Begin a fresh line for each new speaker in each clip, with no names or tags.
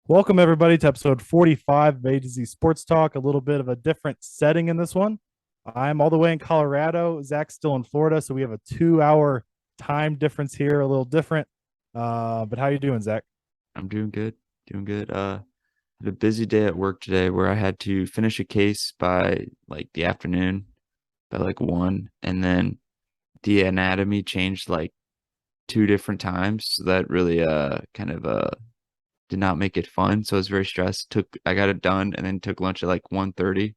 Welcome, everybody, to episode 45 of A to Z Sports Talk. A little bit of a different setting in this one. I'm all the way in Colorado. Zach's still in Florida, so we have a 2 hour time difference here, a little different. But how you doing, Zach?
I'm doing good. Doing good. Had a busy day at work today where I had to finish a case by like the afternoon by like 1, and then the anatomy changed like two different times. So that really kind of did not make it fun. So I was very stressed. I got it done and then took lunch at like 1:30.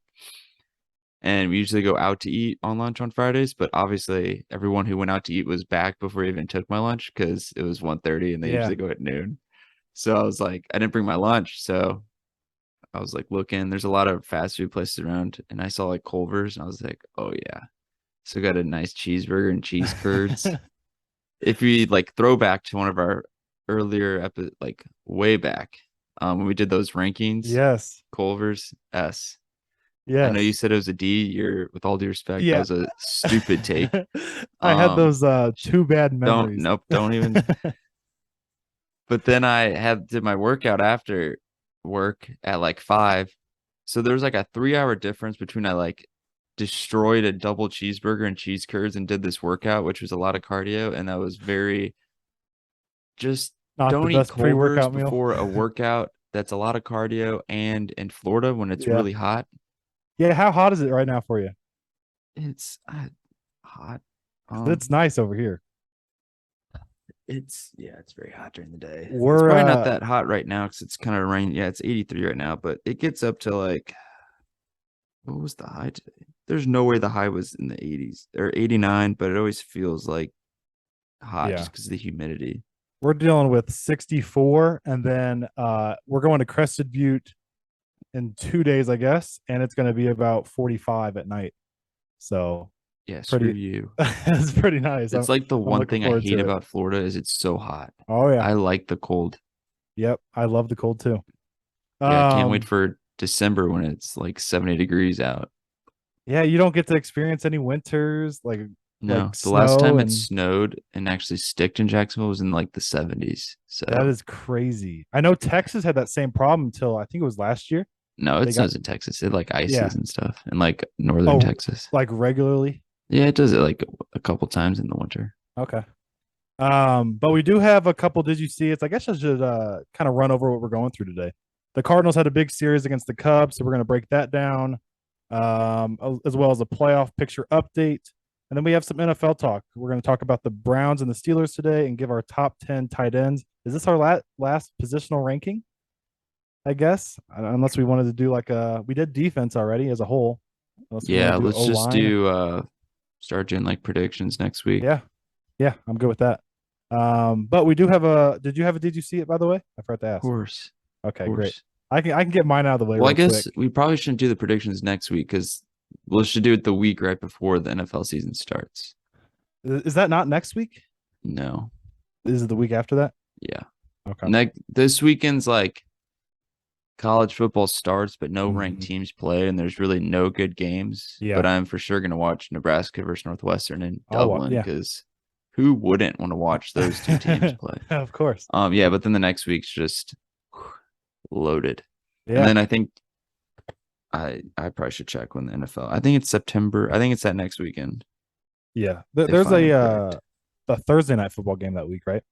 And we usually go out to eat on lunch on Fridays, but obviously everyone who went out to eat was back before I even took my lunch because it was 1:30 and they
Yeah.
usually go at noon. So I was like, I didn't bring my lunch. So I was like looking, there's a lot of fast food places around, and I saw like Culver's, and I was like, oh yeah. So got a nice cheeseburger and cheese curds. If we like throw back to one of our earlier like way back, when we did those rankings,
Yes.
Culver's S. I know you
Yes.
said it was a D. You're, with all due respect, that
Yeah.
was a stupid take.
I had
Um,
those two bad
don't
memories.
nope, don't even. But then I had did my workout after work at like 5. So there was like a 3 hour difference between I like destroyed a double cheeseburger and cheese curds and did this workout, which was a lot of cardio. And that was very just
Not the
don't eat
best pre
Culver's
workout meal.
before a workout. That's a lot of cardio. And in Florida, when it's
Yeah.
really hot,
Yeah. How hot is it right now for you?
it's hot.
Because it's
Um,
nice over here.
it's yeah, it's very hot during the day. It's
We're,
probably not that hot right now because it's kind of rain. Yeah, it's 83 right now, but it gets up to like what was the high today? There's no way the high was in the 80s or 89, but it always feels like hot
yeah.
just because of the humidity.
We're dealing with 64, and then we're going to Crested Butte in 2 days, I guess, and it's going to be about 45 at night. So
Yeah, screw
pretty,
you.
it's pretty nice.
It's like the
I'm
one
looking
thing I
forward
hate
to it.
about Florida is it's so hot.
Oh yeah,
I like the cold.
yep. I love the cold too.
Yeah, I can't wait
Um,
for December when it's like 70 degrees out.
yeah, you don't get to experience any winters like
No, the last
snow,
time it
and
snowed and actually sticked in Jacksonville was in like the 70s.
that
So,
is crazy. I know Texas had that same problem until I think it was last year.
no, it
They got
snows in Texas. It like
yeah.
ices and stuff in like northern
Oh,
Texas.
like regularly.
Yeah, it does it like a couple times in the winter.
Okay. But we do have a couple. Did you see it? I guess I should kind of run over what we're going through today. The Cardinals had a big series against the Cubs, so we're going to break that down, as well as a playoff picture update, and then we have some NFL talk. We're going to talk about the Browns and the Steelers today, and give our top 10 tight ends. Is this our last positional ranking? I guess, unless we wanted to do like we did defense already as a whole. Unless we want
Yeah,
to do
let's
O
just
line.
do start doing like predictions next week.
Yeah, yeah, I'm good with that. But we do have a. Did you have a? Did you see it, by the way? I forgot to
Of
ask.
course. Of
Okay, great.
course.
I can get mine out of the way
Well, I
real quick.
guess we probably shouldn't do the predictions next week because we should do it the week right before the NFL season starts.
Is that not next week?
No.
Is it the week after that?
Yeah.
Okay.
Next this weekend's like college football starts, but no ranked
Mhm.
teams play, and there's really no good games. But
Yeah.
I'm for sure gonna watch Nebraska versus Northwestern in Dublin
Yeah.
because who wouldn't want to watch those two teams play?
Of course.
Yeah, but then the next week's just loaded. And
Yeah.
then I think I probably should check when the NFL. I think it's September. I think it's that next weekend.
Yeah.
They
There's
finally predict.
a Thursday night football game that week, right?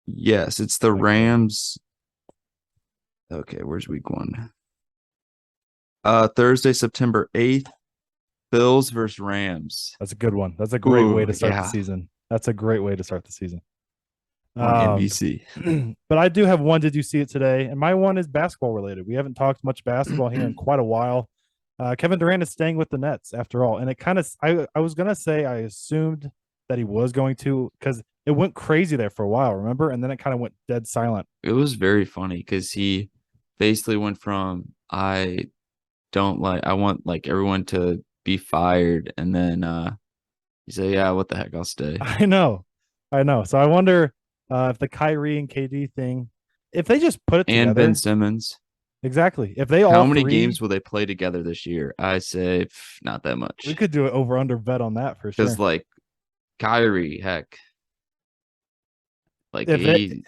Yes, it's the
Okay.
Rams. Okay, where's week 1? Thursday, September 8th, Bills versus Rams.
That's a good one. That's a great way
Ooh,
to start the
yeah,
season. That's a great way to start the season.
on
Um,
NBC.
but I do have one. Did you see it today? And my one is basketball related. We haven't talked much basketball here in quite a while. Kevin Durant is staying with the Nets after all, and it kind of I was gonna say I assumed that he was going to, because it went crazy there for a while, remember? And then it kind of went dead silent.
It was very funny because he basically went from I want like everyone to be fired, and then he said, yeah, what the heck, I'll stay.
I know, I know. So I wonder if the Kyrie and KD thing, if they just put it
And Ben
together,
Simmons.
exactly. If they
How
all
many
three,
games will they play together this year? I say not that
we
much.
could do it over under bet on that for
Because
sure.
like Kyrie, heck, like
If it,
he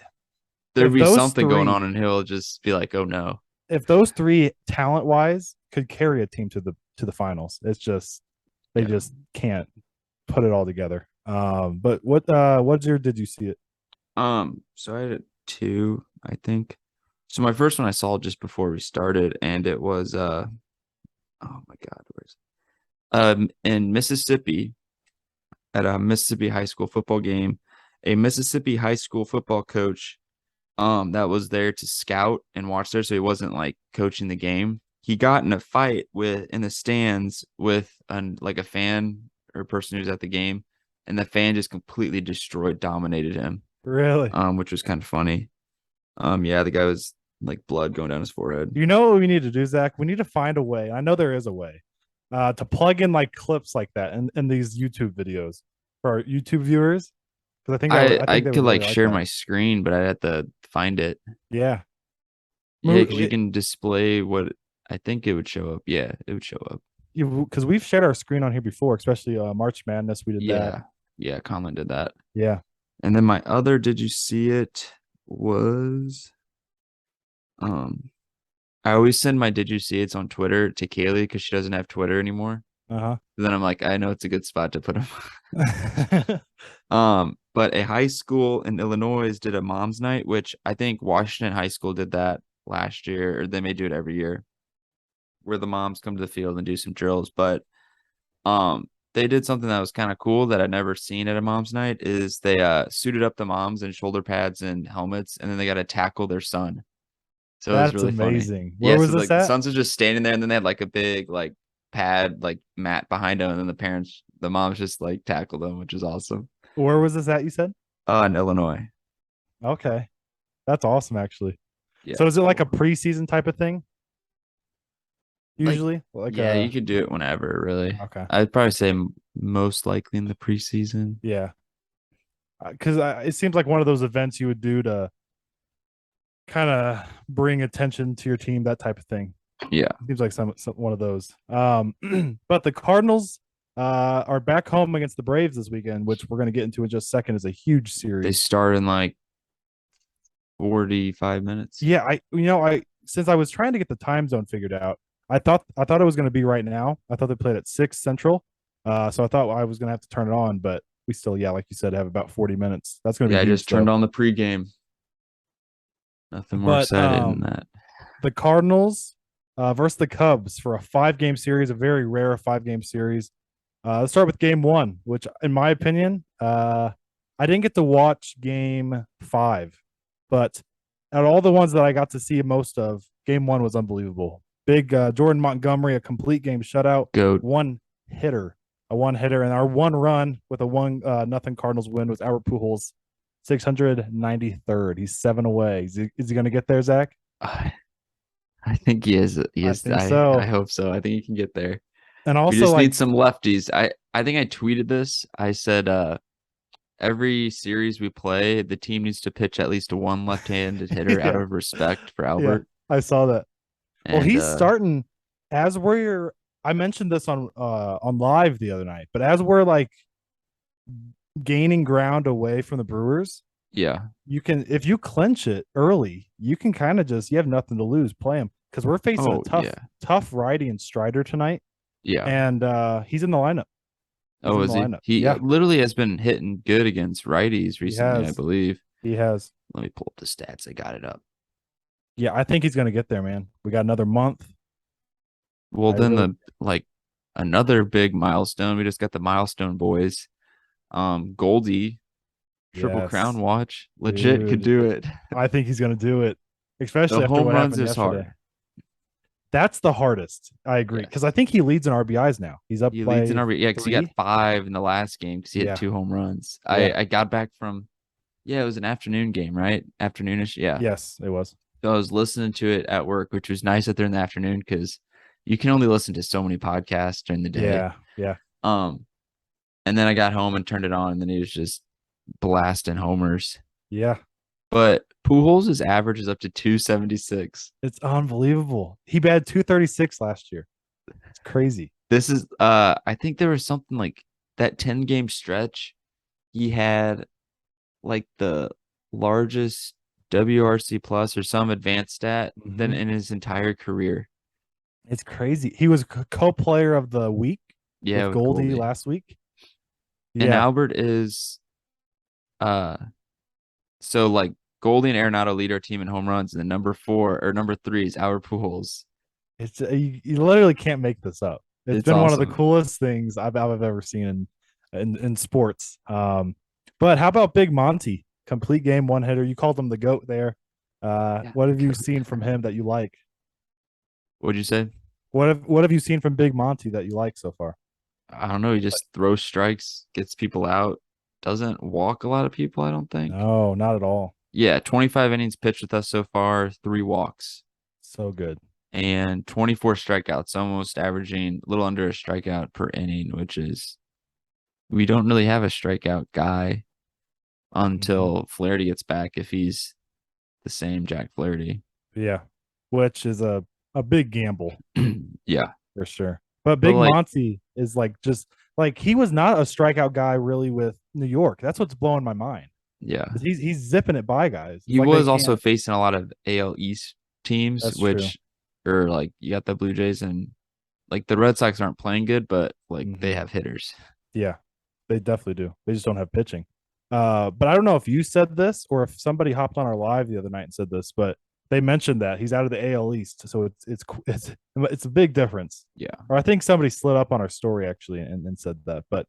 there'd
if
be
those
something going
three,
on, and he'll just be like, "Oh no."
if those three talent wise could carry a team to the finals, it's just they
Yeah.
just can't put it all together. But what's your did you see it?
So I had two, I think. So my first one I saw just before we started, and it was oh my God, where's in Mississippi at a Mississippi high school football game, a Mississippi high school football coach that was there to scout and watch there, so he wasn't like coaching the game. He got in a fight with in the stands with like a fan or a person who's at the game, and the fan just completely dominated him.
Really?
Which was kind of funny. Yeah, the guy was like blood going down his forehead.
You know what we need to do, Zach? We need to find a way. I know there is a way to plug in like clips like that in these YouTube videos for our YouTube viewers. Because I
I
think they
could
would really
like
like
share
that.
my screen, but I had to find it.
Yeah.
Yeah, because you can display what I think it would show up. Yeah, it would show up.
Because we've shared our screen on here before, especially March Madness. We did that.
Yeah, yeah, Conlon did that.
Yeah.
And then my other, did you see it? Was um, I always send my did you see it's on Twitter to Kaylee because she doesn't have Twitter anymore.
Uh
Then I'm like, I know it's a good spot to put them.
huh.
But a high school in Illinois did a mom's night, which I think Washington High School did that last year, or they may do it every year, where the moms come to the field and do some drills. But they did something that was kind of cool that I'd never seen at a mom's night is they suited up the moms in shoulder pads and helmets, and then they got to tackle their son. So it was
That's
really funny.
amazing. Where
Yeah,
was
so
this
like the
at?
sons are just standing there, and then they had like a big like pad like mat behind them, and then the moms just like tackle them, which is awesome.
Where was this at? You said?
In Illinois.
Okay. That's awesome, actually.
Yeah,
So is
it's
it like a
cool.
preseason type of thing?
Like,
Usually, like
yeah, you could do it whenever, really.
okay,
I'd probably say most likely in the preseason.
yeah, because it seems like one of those events you would do to kind of bring attention to your team, that type of thing.
Yeah.
Seems like some one of those. But the Cardinals are back home against the Braves this weekend, which we're going to get into in just a second. Is a huge
They
series.
start in like 45 minutes.
Yeah, I since I was trying to get the time zone figured out, I thought it was going to be right now. I thought they played at 6 Central, so I thought I was going to have to turn it on, but we still, yeah, like you said, have about 40 minutes. That's going to
Yeah,
be
I
huge,
just turned
though.
on the pregame. Nothing more
But
excited than that.
the Cardinals versus the Cubs for a 5 game series, a very rare 5 game series. Let's start with game one, which, in my opinion, I didn't get to watch game 5, but out of all the ones that I got to see most of, game one was unbelievable. Big Jordan Montgomery, a complete game shutout,
Goat.
a one hitter, and our one run with a 1-0 Cardinals win was Albert Pujols, 693rd. He's 7 away. Is he going to get there, Zach?
I think he is.
I think so.
I hope so. I think he can get there.
And
We
also,
just
like,
need some lefties. I think I tweeted this. I said every series we play, the team needs to pitch at least one left-handed hitter out
yeah,
of respect for
yeah,
Albert.
I saw that. Well,
And
he's starting as we're. I mentioned this on live the other night, but as we're like gaining ground away from the Brewers,
yeah.
you can, if you clinch it early, you can kind of just, you have nothing to lose. Play him because we're facing a tough righty and Strider tonight.
Yeah.
And he's in the lineup.
Oh, is he? He literally has been hitting good against righties recently, I believe.
He has.
Let me pull up the stats. I got it up.
Yeah, I think he's going to get there, man. We got another month.
Well, then another big milestone. We just got the milestone boys. Goldie, Triple Crown watch. Legit could do it.
I think he's going to do it, especially
the
after
home
what
runs
happened
is
yesterday.
hard.
That's the hardest. I agree because I think he leads in RBIs now. He's up.
He leads in RBI. Yeah, because he got 5 in the last game because he hit 2 home runs.
Yeah.
I got back from. Yeah, it was an afternoon game, right? Afternoonish. Yeah.
Yes, it was.
So I was listening to it at work, which was nice that they're in the afternoon because you can only listen to so many podcasts during the day.
Yeah, yeah.
And then I got home and turned it on, and then he was just blasting homers.
Yeah.
But Pujols' average is up to 276.
It's unbelievable. He batted 236 last year. It's crazy.
This is I think there was something like that 10-game stretch. He had like the largest WRC plus or some advanced stat than
Mhm.
in his entire career.
It's crazy. He was co-player of the week
Yeah,
with
with
Goldie
Goldie.
last week.
And
Yeah,
Albert is uh so like Goldie and Arenado lead our team in home runs, and the number 4 or number 3 is Albert Pujols.
it's you literally can't make this up. It's
It's
been one of the
awesome.
coolest things I've ever seen in sports. But how about Big Monty? Complete game one hitter. You called him the GOAT there.
Yeah.
What have you seen from him that you like?
What'd you say?
What have you seen from Big Monty that you like so far?
I don't know. He just throws strikes, gets people out, doesn't walk a lot of people, I don't think.
No, not at all.
Yeah, 25 innings pitched with us so far, 3 walks,
So good.
and 24 strikeouts, almost averaging a little under a strikeout per inning, which is we don't really have a strikeout guy
Mhm.
until Flaherty gets back if he's the same Jack Flaherty.
Yeah, which is a big gamble
Yeah.
for sure. But
But
Big
like,
Monty is like just like he was not a strikeout guy really with New York. That's what's blowing my mind.
yeah.
He's zipping it by guys. It's
He
like they
was also
can't.
facing a lot of AL East teams,
That's true.
which are like you got the Blue Jays and like the Red Sox aren't playing good, but like they
Hmm.
have hitters.
Yeah, they definitely do. They just don't have pitching. But I don't know if you said this or if somebody hopped on our live the other night and said this, but they mentioned that he's out of the AL East, so it's a big difference.
Yeah.
Or I think somebody slid up on our story actually and said that. But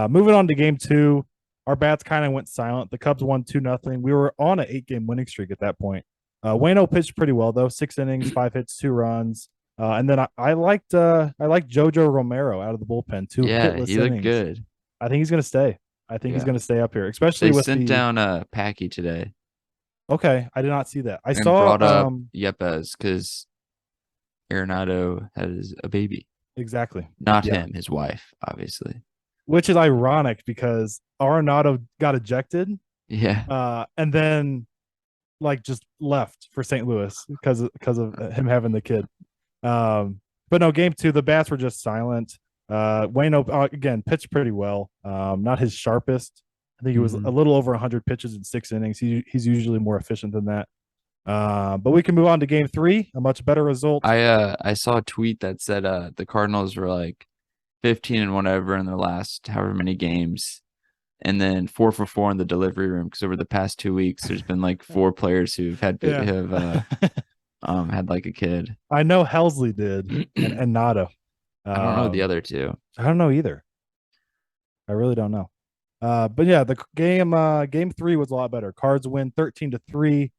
moving on to game two, our bats kind of went silent. The Cubs won 2-0. We were on an 8-game winning streak at that point. Wayno pitched pretty well though, 6 innings, 5 hits, 2 runs. And then I liked Jojo Romero out of the bullpen, two
Yeah,
hitless
he looked
innings.
good.
I think he's gonna stay. I think he's
Yeah.
gonna stay up here, especially
They
with
sent
the.
down Packy today
Okay, I did not see that. I
and
saw
brought up Yepes because Arenado has a baby.
exactly.
Not
Yeah,
him, his wife, obviously.
which is ironic because Arenado got ejected,
Yeah.
and then like just left for St. Louis because of him having the kid. But no, game two, the bats were just silent. Wayno again pitched pretty well. Not his sharpest. I think he was a
Hmm.
little over 100 pitches in 6 innings. He's usually more efficient than that. But we can move on to game three, a much better result.
I saw a tweet that said the Cardinals were like 15 and whatever in their last however many games, and then 4 for 4 in the delivery room because over the past 2 weeks there's been like 4 players who've had
Yeah.
have had like a kid.
I know Helsley did and Nado.
I don't know the
Um,
other two.
I don't know either. I really don't know. But yeah, the game three was a lot better. Cards win 13-3.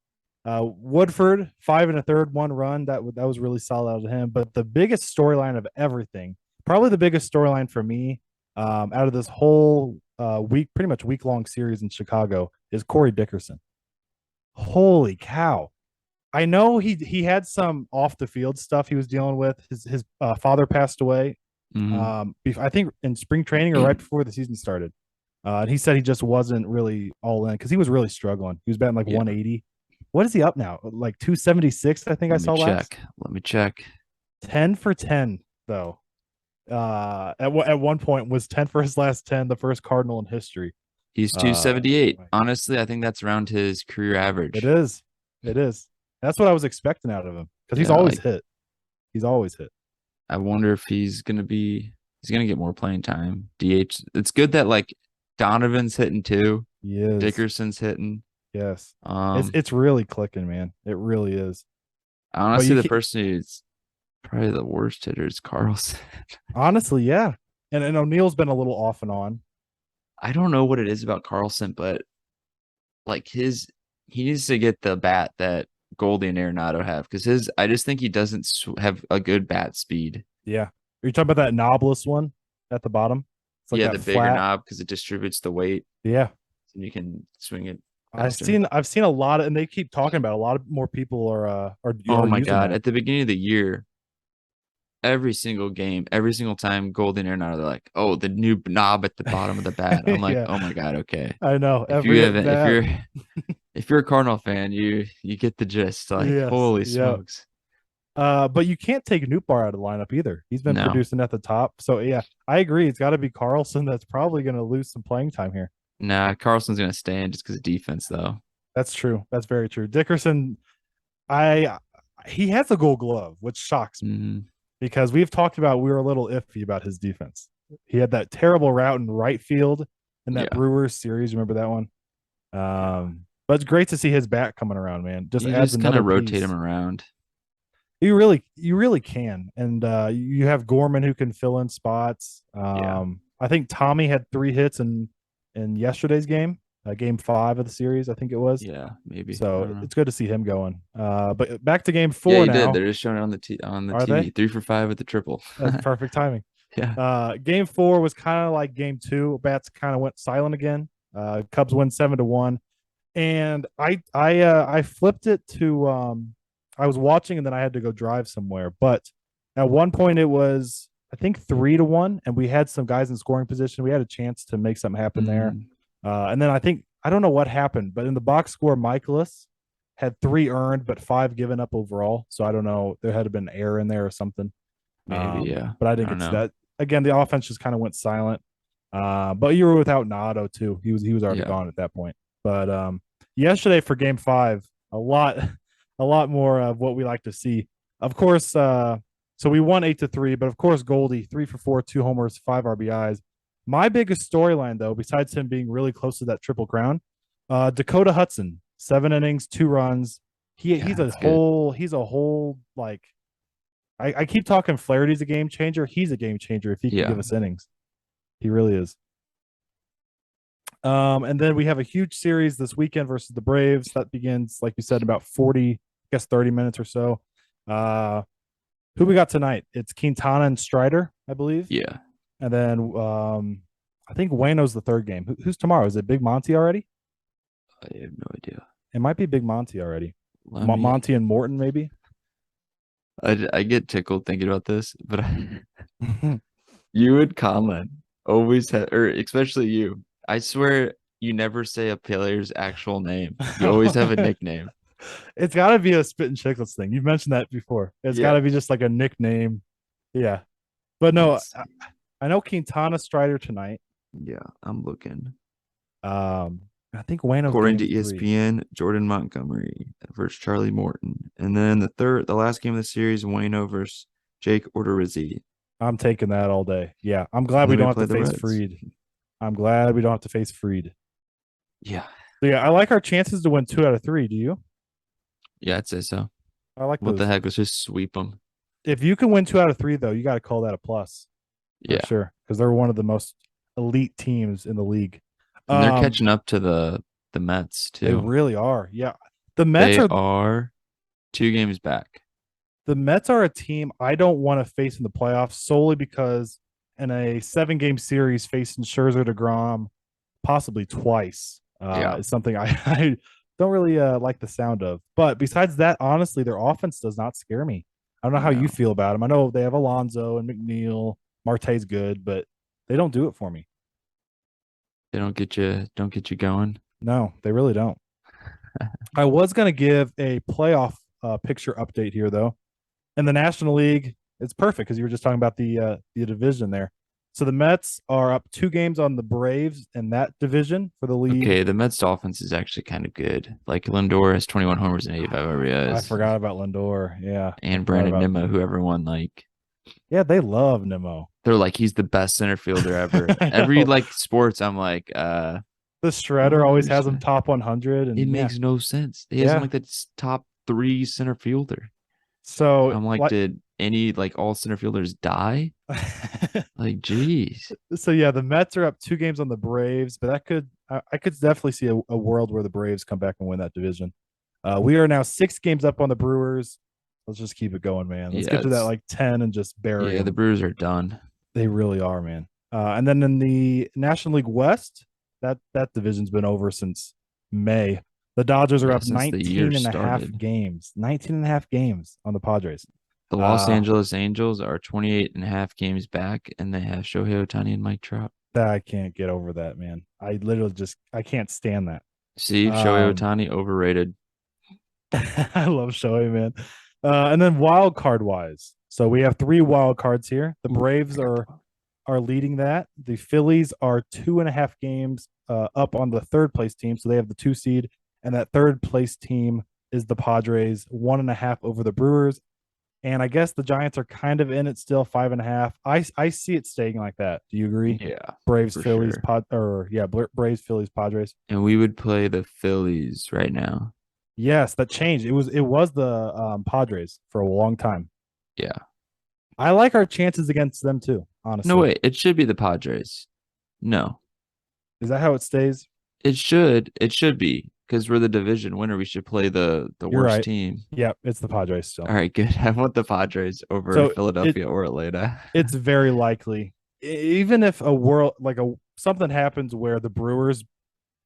Woodford 5 1/3, 1 run. That was really solid out of him. But the biggest storyline of everything, probably the biggest storyline for me, out of this whole week, pretty much week long series in Chicago, is Corey Dickerson. Holy cow! I know he had some off the field stuff he was dealing with. His father passed away.
Hmm.
I think in spring training or right before the season started. And he said he just wasn't really all in because he was really struggling. He was batting like
Yeah.
180. What is he up now? Like 276, I think I
Let me
saw last.
check. Let me check.
10 for 10 though. At one point was 10 for his last 10, the first Cardinal in history.
He's
Uh,
278. Honestly, I think that's around his career
it
average.
is. It is. That's what I was expecting out of him because he's
Yeah,
always
like
hit. He's always hit.
I wonder if he's gonna get more playing time. DH. It's good that like Donovan's hitting too.
He is.
Dickerson's hitting.
Yes. It's
Um,
it's really clicking, man. It really is. But
Honestly,
you
the
can't,
person who's probably the worst hitter is Carlson.
honestly, yeah. And O'Neill's been a little off and on.
I don't know what it is about Carlson, but like he needs to get the bat that Goldie and Arenado have because I just think he doesn't have a good bat speed.
Yeah. Are you talking about that knobless one at the bottom? It's like
Yeah,
that
the bigger
flat.
knob because it distributes the weight
Yeah.
and you can swing it
I've
faster.
seen I've seen a lot of, and they keep talking about a lot of more people
Oh
are
my
using
God.
that.
At the beginning of the year, every single game, every single time Goldie and Arenado, they're like, oh, the new knob at the bottom of the bat. I'm like,
Yeah.
oh my God, okay.
I know.
If you
Every at
haven't,
bat.
if you're a Cardinal fan, you get the gist. Like,
Yes.
holy
Yeah.
smokes.
But you can't take Nootbaar out of the lineup either. He's been
No,
producing at the top. So yeah, I agree. It's got to be Carlson that's probably going to lose some playing time here.
nah, Carlson's gonna stay in just because of defense, though.
That's true. That's very true. Dickerson, I he has a Gold Glove, which shocks me
Hmm.
because we've talked about we were a little iffy about his defense. He had that terrible route in right field in that
Yeah.
Brewers series. Remember that one?
Yeah.
But it's great to see his bat coming around, man. Just
You
adds
just kind
another
of rotate him
piece.
around.
You really can, and you have Gorman who can fill in spots.
Yeah.
I think Tommy had 3 hits in yesterday's game, game 5 of the series, I think it was.
Yeah. Maybe. I
So
don't know.
it's good to see him going. But back to game
Yeah,
4
he did.
now.
They're just showing it on the
Are
TV.
they?
3 for 5 with the triple.
That's perfect timing.
Yeah.
Game 4 was kind of like game 2. Bats kind of went silent again. Cubs win 7-1, and I flipped it to I was watching and then I had to go drive somewhere. But at one point it was I think 3-1, and we had some guys in scoring position. We had a chance to make something happen there.
Mm,
And then I think I don't know what happened, but in the box score, Michaelis had 3 earned but 5 given up overall. So I don't know. There had been an error in there or something.
maybe. Yeah.
But I
I
didn't
don't
get to
know.
that. Again, the offense just kind of went silent. But you were without Nado too. He was already
Yeah.
gone at that point. But yesterday for game 5, a lot a lot more of what we like to see. Of course, so we won 8-3, but of course Goldie 3 for 4, 2 homers, 5 RBIs. My biggest storyline though, besides him being really close to that triple crown, Dakota Hudson, 7 innings, 2 runs. He
Yeah.
he's a
That's good.
whole he's a whole like I keep talking Flaherty's a game changer. He's a game changer if he can
Yeah.
give us innings. He really is. And then we have a huge series this weekend versus the Braves. That begins, like you said, about 40, I guess 30 minutes or so. Uh, who we got tonight? It's Quintana and Strider, I believe.
Yeah.
And then I think Wayno's the third game. Who's tomorrow? Is it Big Monty already?
I have no idea.
It might be Big Monty already.
Let me.
Monty and Morton, maybe.
I get tickled thinking about this, but you and Colin always have, or especially you. I swear you never say a player's actual name. You always have a nickname.
It's got to be a Spit and Chicklets thing. You've mentioned that before. It's got
Yeah.
to be just like a nickname. Yeah. But no,
Let's
I know Quintana Strider tonight.
Yeah, I'm looking.
Um, I think Wayno's
According to
game 3.
ESPN, Jordan Montgomery versus Charlie Morton. And then the last game of the series, Wayno versus Jake Odorizzi.
I'm taking that all day. Yeah, I'm glad
And
we
then
don't
we
have
play
to
the
face
Reds.
Freed. I'm glad we don't have to face Freed.
Yeah.
So yeah, I like our chances to win 2 out of 3. Do you?
Yeah, I'd say so.
I like
What the
those.
heck? Let's just sweep them.
If you can win 2 out of 3, though, you got to call that a plus for
Yeah.
sure because they're one of the most elite teams in the league.
And they're
Um,
catching up to the Mets
they
too.
really are. Yeah, the Mets
They
are
are 2 games back.
the Mets are a team I don't want to face in the playoffs solely because in a 7-game series facing Scherzer, DeGrom, possibly twice,
Yeah.
is something I don't really like the sound of. But besides that, honestly, their offense does not scare me. I don't know how you
No.
feel about them. I know they have Alonso and McNeil. Marte's good, but they don't do it for me.
They don't get you going.
No, they really don't. I was going to give a playoff picture update here, though. In the National League, it's perfect because you were just talking about the division there. So the Mets are up 2 games on the Braves in that division for the lead.
Okay, the Mets offense is actually kind of good. Like Lindor has 21 homers and 85
I
RBIs.
forgot about Lindor. Yeah, I
And
forgot
Brandon
about.
Nimmo, who everyone like.
Yeah, they love Nimmo.
They're like he's the best center fielder ever.
I
Every
know.
like sports, I'm like,
The
I don't
Shredder always has him
understand.
top 100,
It
and yeah,
makes no sense. He has him
yeah.
like the top 3 center fielder.
So
I'm like,
like,
did any like all center fielders die? Like, geez.
so yeah, the Mets are up 2 games on the Braves, but I could definitely see a world where the Braves come back and win that division. We are now 6 games up on the Brewers. Let's just keep it going, man. Let's
Yeah,
get to that like 10 and just bury
the
them.
Brewers are done.
They really are, man. And then in the National League West, that division's been over since May. The Dodgers are
Yeah,
up
since the year
19 and a half
started.
games. 19 and a half games on the Padres.
The Los Angeles Angels are 28 and a half games back, and they have Shohei Ohtani and Mike Trout.
I can't get over that, man. I literally just I can't stand that.
See, Shohei
Um,
Ohtani overrated.
I love Shohei, man. And then wild card wise, so we have 3 wild cards here. The
Ooh,
Braves
I got
are leading that. The Phillies are 2.5 games up on the third place team, so they have the 2 seed, and that third place team is the Padres, 1.5 over the Brewers. And I guess the Giants are kind of in it still, 5.5. I see it staying like that. Do you agree?
Yeah,
Braves,
for
Phillies,
sure.
Braves, Phillies, Padres.
And we would play the Phillies right now.
Yes, that changed. It was the Padres for a long time.
Yeah.
I like our chances against them too,
No,
honestly.
wait, it should be the Padres. No,
Is that how it stays?
it should. It should be because we're the division winner. We should play the
You're
worst
right.
team.
Yep, it's the Padres still.
All right, good. I want the Padres over
So it
Philadelphia or Atlanta.
it's very likely, even if something happens where the Brewers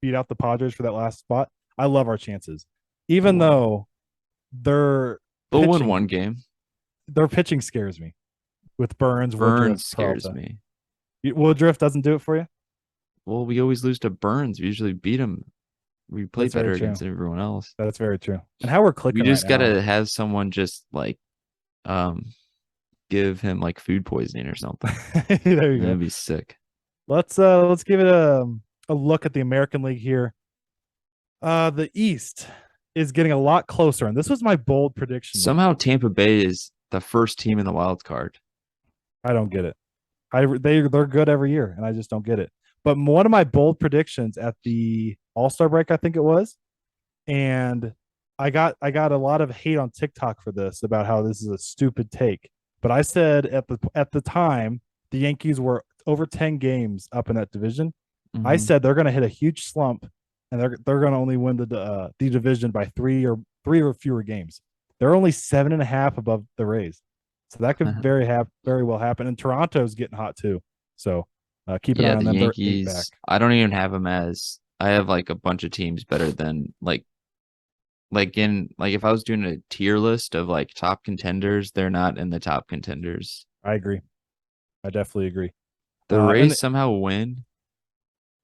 beat out the Padres for that last spot. I love our chances,
They'll
even
win.
though their
They'll win
pitching
one game.
their pitching scares me with Burns,
Burns
Woodruff,
scares
Peralta.
me.
Woodruff doesn't do it for you.
Well, we always lose to Burns. We usually beat him. We play
That's very
better
true.
against everyone else.
That's very true. And how we're
We
clicking right
just
now.
gotta have someone just like um give him like food poisoning or something.
There you go.
That'd be sick.
Let's give it a look at the American League here. The East is getting a lot closer, and this was my bold prediction.
Somehow Tampa Bay is the first team in the wild card.
I don't get it. They're good every year, and I just don't get it. But one of my bold predictions at the All Star break, I think it was, and I got a lot of hate on TikTok for this about how this is a stupid take. But I said at the time the Yankees were over 10 games up in that division. I
Mhm.
said they're going to hit a huge slump, and they're going to only win the division by three or fewer games. They're only 7.5 above the Rays, so that could very well happen. And Toronto's getting hot too, so keep an eye
Yeah,
on
the
them. They're 8 back.
Yankees. I don't even have them as I have like a bunch of teams better than like if I was doing a tier list of like top contenders, they're not in the top contenders.
I agree. I definitely agree.
The
And
Rays somehow win,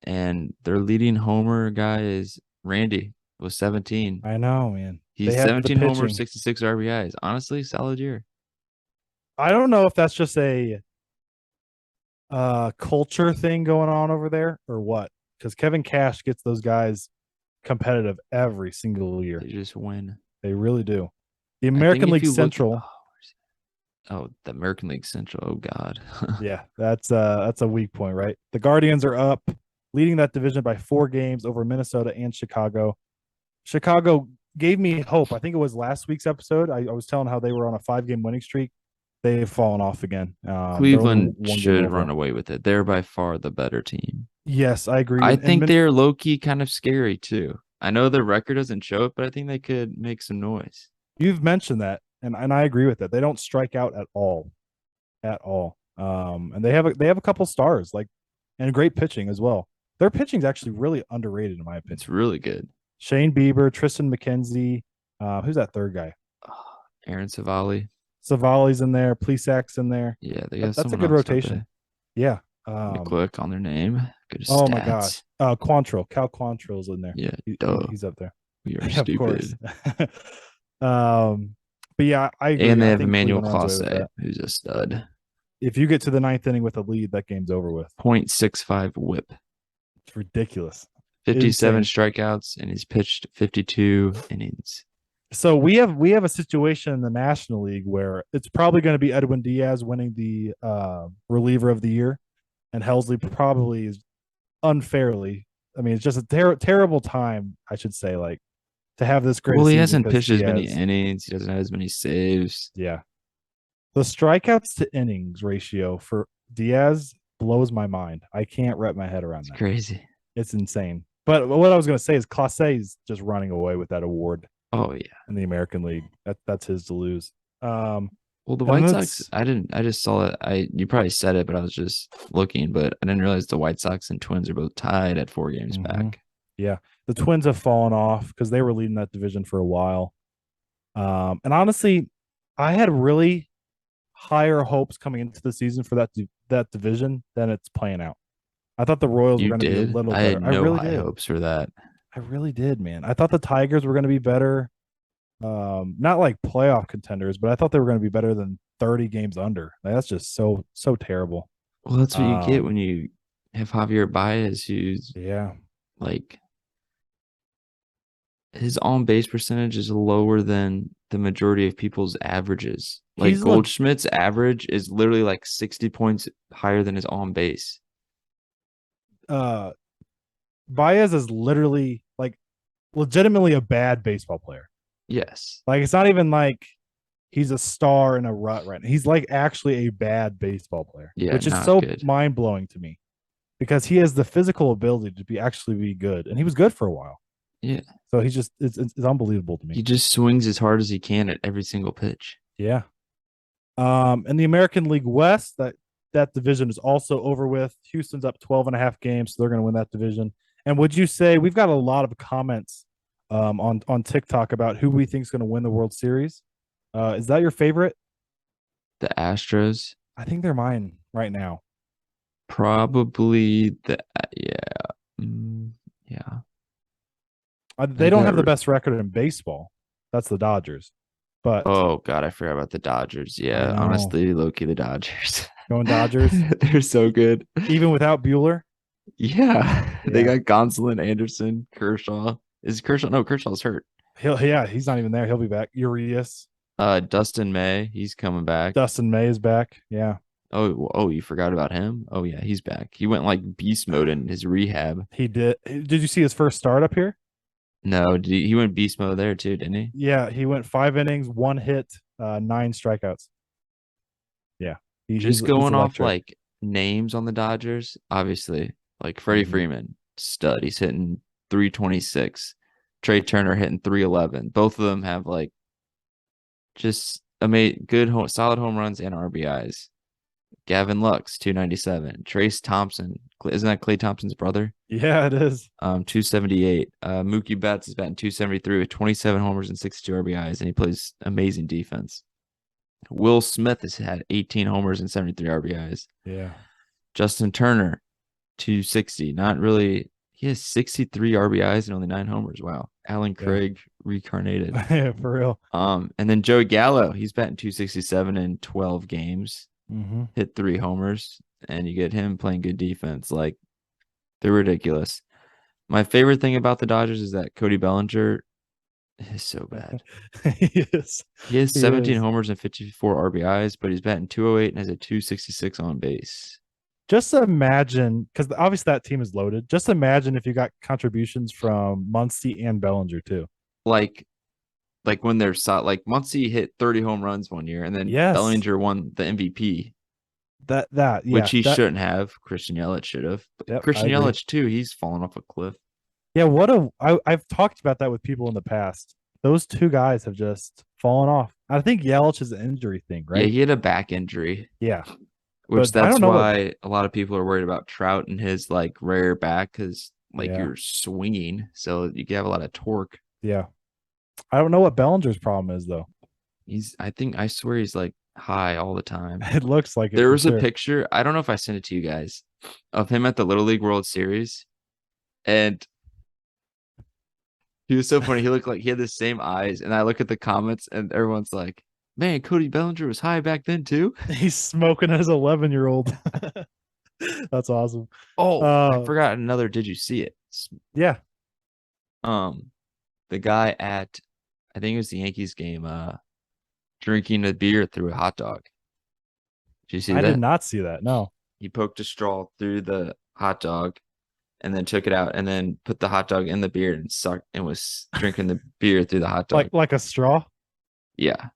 and their leading homer guy is Randy with 17.
I know, man. They
He's
have the
17 homers,
pitching.
66 RBIs. Honestly, solid year.
I don't know if that's just a culture thing going on over there or what, because Kevin Cash gets those guys competitive every single year.
They just win.
They really do. The
I think
American
if
League
you look,
Central,
the American League Central. Oh God.
yeah, that's a weak point, right? The Guardians are up, leading that division by 4 games over Minnesota and Chicago. Chicago gave me hope. I think it was last week's episode. I was telling how they were on a 5-game winning streak. They've fallen off again. They're only
Cleveland
1 game
should run
over.
away with it. They're by far the better team.
Yes, I agree.
I
And
think they're low key kind of scary too. I know the record doesn't show it, but I think they could make some noise.
you've mentioned that, and I agree with that. They don't strike out at all. And they have a couple stars like and great pitching as well. Their pitching's actually really underrated in my opinion.
It's really good.
Shane Bieber, Tristan McKenzie, who's that third guy?
Aaron Savali.
Savali's in there, Plesac's in there.
Yeah, they got
That's a
someone
good
else, don't they?
rotation. Yeah.
Let me click on their name. Good
Oh my gosh.
stats.
Cal Quantrill's in there.
Yeah, duh.
He's up there.
We are
Yeah, of course.
stupid.
But yeah, I agree.
And they
I
have
think
Emmanuel
Cleveland runs away with
Clase,
that.
who's a stud.
If you get to the ninth inning with a lead, that game's over with.
.65 whip.
It's ridiculous.
57
Insane.
strikeouts, and he's pitched 52 innings.
So we have a situation in the National League where it's probably going to be Edwin Diaz winning the reliever of the year, and Helsley probably is unfairly. I mean, it's just a terrible time, I should say, like to have this great.
Well, he
season
hasn't
because
pitched as many
Diaz-
innings. He doesn't have as many saves.
Yeah, the strikeouts to innings ratio for Diaz blows my mind. I can't wrap my head around
It's
that.
crazy.
It's insane. But what I was going to say is Clase is just running away with that award
Oh yeah.
in the American League. That's his to lose.
Well, the
And
White
that's-
Sox, I just saw it. You probably said it, but I was just looking, but I didn't realize the White Sox and Twins are both tied at 4 games
Mhm.
back.
Yeah, the Twins have fallen off because they were leading that division for a while. And honestly, I had really higher hopes coming into the season for that division than it's playing out. I thought the Royals were
You
going to be a
did?
little
I
better.
had
I
no
really
high
did.
hopes for that.
I really did, man. I thought the Tigers were going to be better. Not like playoff contenders, but I thought they were going to be better than 30 games under. Like, that's just so terrible.
Well, that's what you get
Um,
when you have Javier Baez, who's
Yeah.
like his on base percentage is lower than the majority of people's averages. Like
He's le-
Goldschmidt's average is literally like 60 points higher than his on base.
uh Baez is literally like legitimately a bad baseball player.
Yes.
Like it's not even like he's a star in a rut right now. He's like actually a bad baseball player,
Yeah,
which is
not
so
good.
mind blowing to me because he has the physical ability to be actually be good, and he was good for a while.
Yeah.
So he's just it's unbelievable to
He
me.
just swings as hard as he can at every single pitch.
Yeah. In the American League West, that division is also over with. Houston's up 12 and a half games, so they're going to win that division. And would you say we've got a lot of comments on TikTok about who we think is going to win the World Series? Is that your favorite?
The Astros,
I think they're mine right now.
probably yeah. Mm, yeah.
They
They
don't
got
have the best record in baseball. That's the Dodgers. But
Oh God, I forgot about the Dodgers.
I
Yeah,
know
honestly, low-key the Dodgers.
going Dodgers,
They're so good.
even without Bueller.
Yeah. They
Yeah,
got Gonsolin, Anderson, Kershaw. Is Kershaw? No, Kershaw's hurt.
he's not even there. He'll be back. Urias,
Dustin May, he's coming back.
Dustin May is back. Yeah,
Oh, you forgot about him? Oh yeah, he's back. He went like beast mode in his rehab.
he did. Did you see his first start up here?
No, he went beast mode there too, didn't he?
Yeah, he went 5 innings, 1 hit, 9 strikeouts. Yeah,
Just
he's
going off
electric.
like names on the Dodgers, obviously, like Freddie
Mhm.
Freeman, stud. He's hitting 326. Trey Turner hitting 311. Both of them have like just good solid home runs and RBIs. Gavin Lux, 297. Trace Thompson, isn't that Clay Thompson's brother?
Yeah, it is.
278. Mookie Betts is batting 273 with 27 homers and 62 RBIs, and he plays amazing defense. Will Smith has had 18 homers and 73 RBIs.
Yeah.
Justin Turner, 260. Not really. He has 63 RBIs and only 9 homers. Wow. Alan
Yeah.
Craig reincarnated.
Yeah, for real.
And then Joey Gallo, he's batting 267 in 12 games,
Mm-hmm.
hit 3 homers, and you get him playing good defense. Like, they're ridiculous. My favorite thing about the Dodgers is that Cody Bellinger is so bad.
He is.
He has
He
17
is.
homers and 54 RBIs, but he's batting 208 and has a 266 on base.
Just imagine, because obviously that team is loaded. Just imagine if you got contributions from Muncy and Bellinger too.
Like when they're like Muncy hit 30 home runs one year, and then
Yes,
Bellinger won the MVP,
yeah,
which he
that
shouldn't have. Christian Yelich should have. But
yep, I
Christian
agree.
Yelich too, he's fallen off a cliff.
Yeah, I've talked about that with people in the past. Those two guys have just fallen off. I think Yelich is an injury thing,
Yeah,
right?
he had a back injury,
Yeah,
which
but I
that's
don't know what.
why a lot of people are worried about Trout and his like rare back because like
Yeah,
you're swinging, so you can have a lot of torque.
yeah, I don't know what Bellinger's problem is though.
I swear he's like high all the time.
It looks like it
There
for
was a
sure.
picture, I don't know if I sent it to you guys, of him at the Little League World Series. And he was so funny. He looked like he had the same eyes. And I look at the comments and everyone's like, man, Cody Bellinger was high back then too.
He's smoking as 11-year-old. That's awesome.
Oh, I
Uh,
forgot another. Did you see it?
yeah,
Um, the guy at, I think it was the Yankees game, drinking a beer through a hot dog. Did you see
I did
that?
not see that. No,
He poked a straw through the hot dog and then took it out and then put the hot dog in the beer and sucked and was drinking the beer through the hot dog.
like a straw.
Yeah.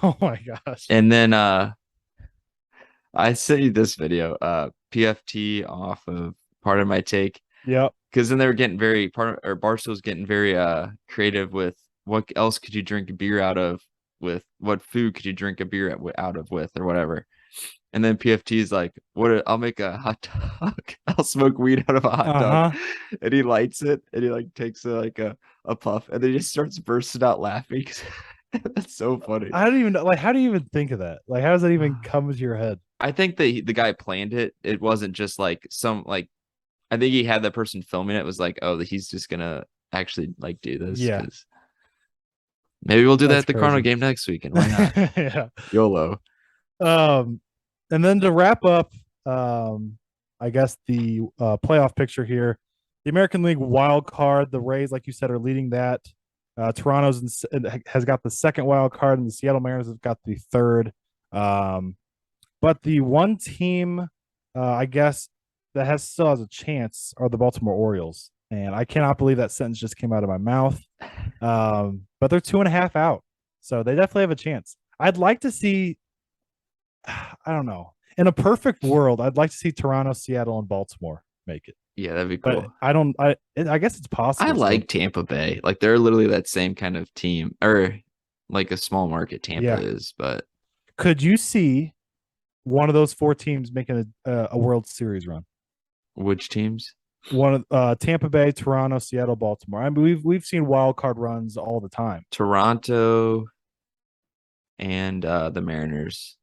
Oh my gosh.
And then I sent you this video, PFT off of Part of My Take.
Yep.
Because then they were getting Barstool's getting very creative with what else could you drink a beer out of, with what food could you drink a beer out of with, or whatever. And then PFT is like, I'll make a hot dog. I'll smoke weed out of a hot dog.
Uh-huh.
And he lights it and he like takes a puff and then he just starts bursting out laughing. That's so funny.
I don't even know. Like, how do you even think of that? Like, how does that even come into your head?
I think the guy planned it. It wasn't just like some like, I think he had that person filming it was like, oh, he's just gonna actually like do this
Yeah,
because maybe we'll do that
that's
at the Cardinal
crazy.
game next week, and why not?
Yeah.
YOLO.
Um, and then to wrap up, I guess the playoff picture here, the American League wild card, the Rays, like you said, are leading that. Has got the second wild card, and the Seattle Mariners have got the third. But the one team, I guess, that still has a chance are the Baltimore Orioles, and I cannot believe that sentence just came out of my mouth. But they're 2.5 out, so they definitely have a chance. I'd like to see. I don't know. In a perfect world, I'd like to see Toronto, Seattle, and Baltimore make it.
Yeah, that'd be
But
cool.
I don't. I guess it's
I
possible still.
like Tampa Bay. Like they're literally that same kind of team, or like a small market Tampa
Yeah.
is. But
Could you see one of those four teams making a World Series run?
which teams?
One of Tampa Bay, Toronto, Seattle, Baltimore. I mean, we've seen wild card runs all the time.
Toronto and the Mariners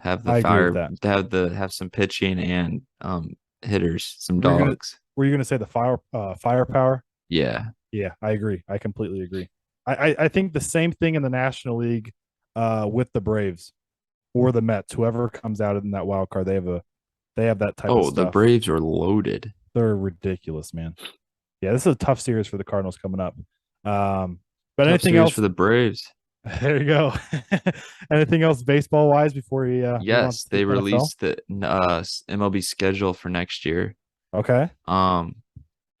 have the
I agree with
fire.
that.
Have some pitching and hitters, some
Were you gonna
dogs.
Were you gonna say the firepower?
Yeah.
Yeah, I agree. I completely agree. I think the same thing in the National League with the Braves or the Mets. Whoever comes out in that wild card, they have that type of
Oh, the
stuff.
Braves are loaded.
They're ridiculous, man. Yeah, this is a tough series for the Cardinals coming up. But
Tough
anything
series
else?
for the Braves.
There you go. Anything else baseball wise before we move on
Yes,
to the
they
NFL?
released the MLB schedule for next year.
Okay.
Um,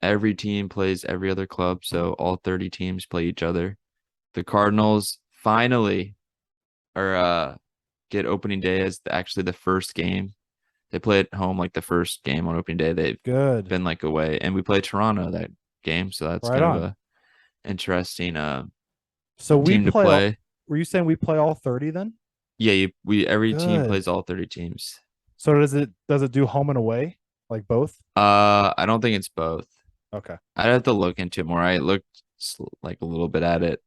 every team plays every other club, so all 30 teams play each other. The Cardinals finally are get opening day as actually the first game. They play at home like the first game on opening day. They've
Good.
been like away, and we play Toronto that game, so that's
Right
kind of
on.
a interesting
So we
team to
play all
play.
were you saying we play all 30 then?
Yeah, we every team
Good.
plays all 30 teams.
So does it do home and away? Like both?
I don't think it's both.
Okay.
I'd have to look into it more. I looked like a little bit at it.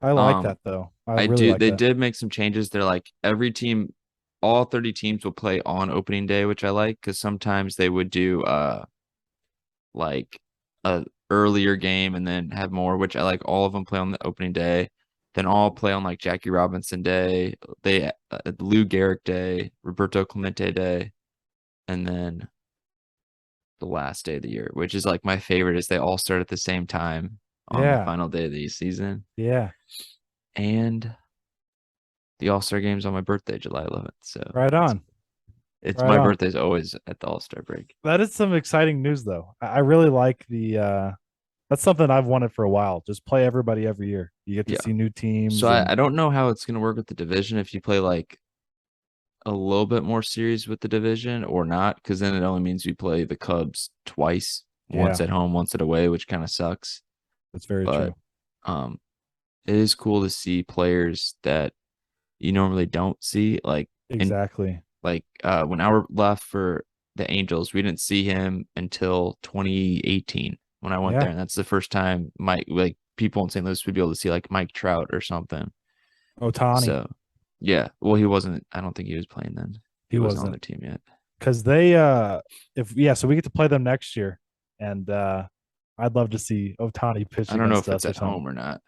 I like
Um,
that though. I
I
really
do.
like
They
that.
did make some changes. They're like every team, all 30 teams will play on opening day, which I like because sometimes they would do like a earlier game and then have more, which I like. All of them play on the opening day, then all play on like Jackie Robinson Day, Lou Gehrig Day, Roberto Clemente Day, and then the last day of the year, which is like my favorite, is they all start at the same time on the
Yeah.
final day of the season.
Yeah.
And the All-Star game's on my birthday, July 11th. So
Right on.
it's
Right
my
on.
birthday's always at the All-Star break.
That is some exciting news though. I really like the that's something I've wanted for a while. Just play everybody every year. You get to
Yeah.
see new
So
teams
I
and
don't know how it's gonna work with the division if you play like a little bit more series with the division or not, because then it only means we play the Cubs twice, once
yeah,
at home, once at away, which kind of sucks.
that's very
But
true.
um it is cool to see players that you normally don't see, like in
Exactly.
when Albert left for the Angels, we didn't see him until 2018 when I went there,
Yeah.
and that's the first time like people in St. Louis would be able to see like Mike Trout or something.
Otani.
So yeah, well he wasn't. I don't think he was playing then. He
He
wasn't on
wasn't
the team yet.
because they if yeah, so we get to play them next year. And I'd love to see Otani pitch
I don't know
against
if it's
us or
at
something.
home or not.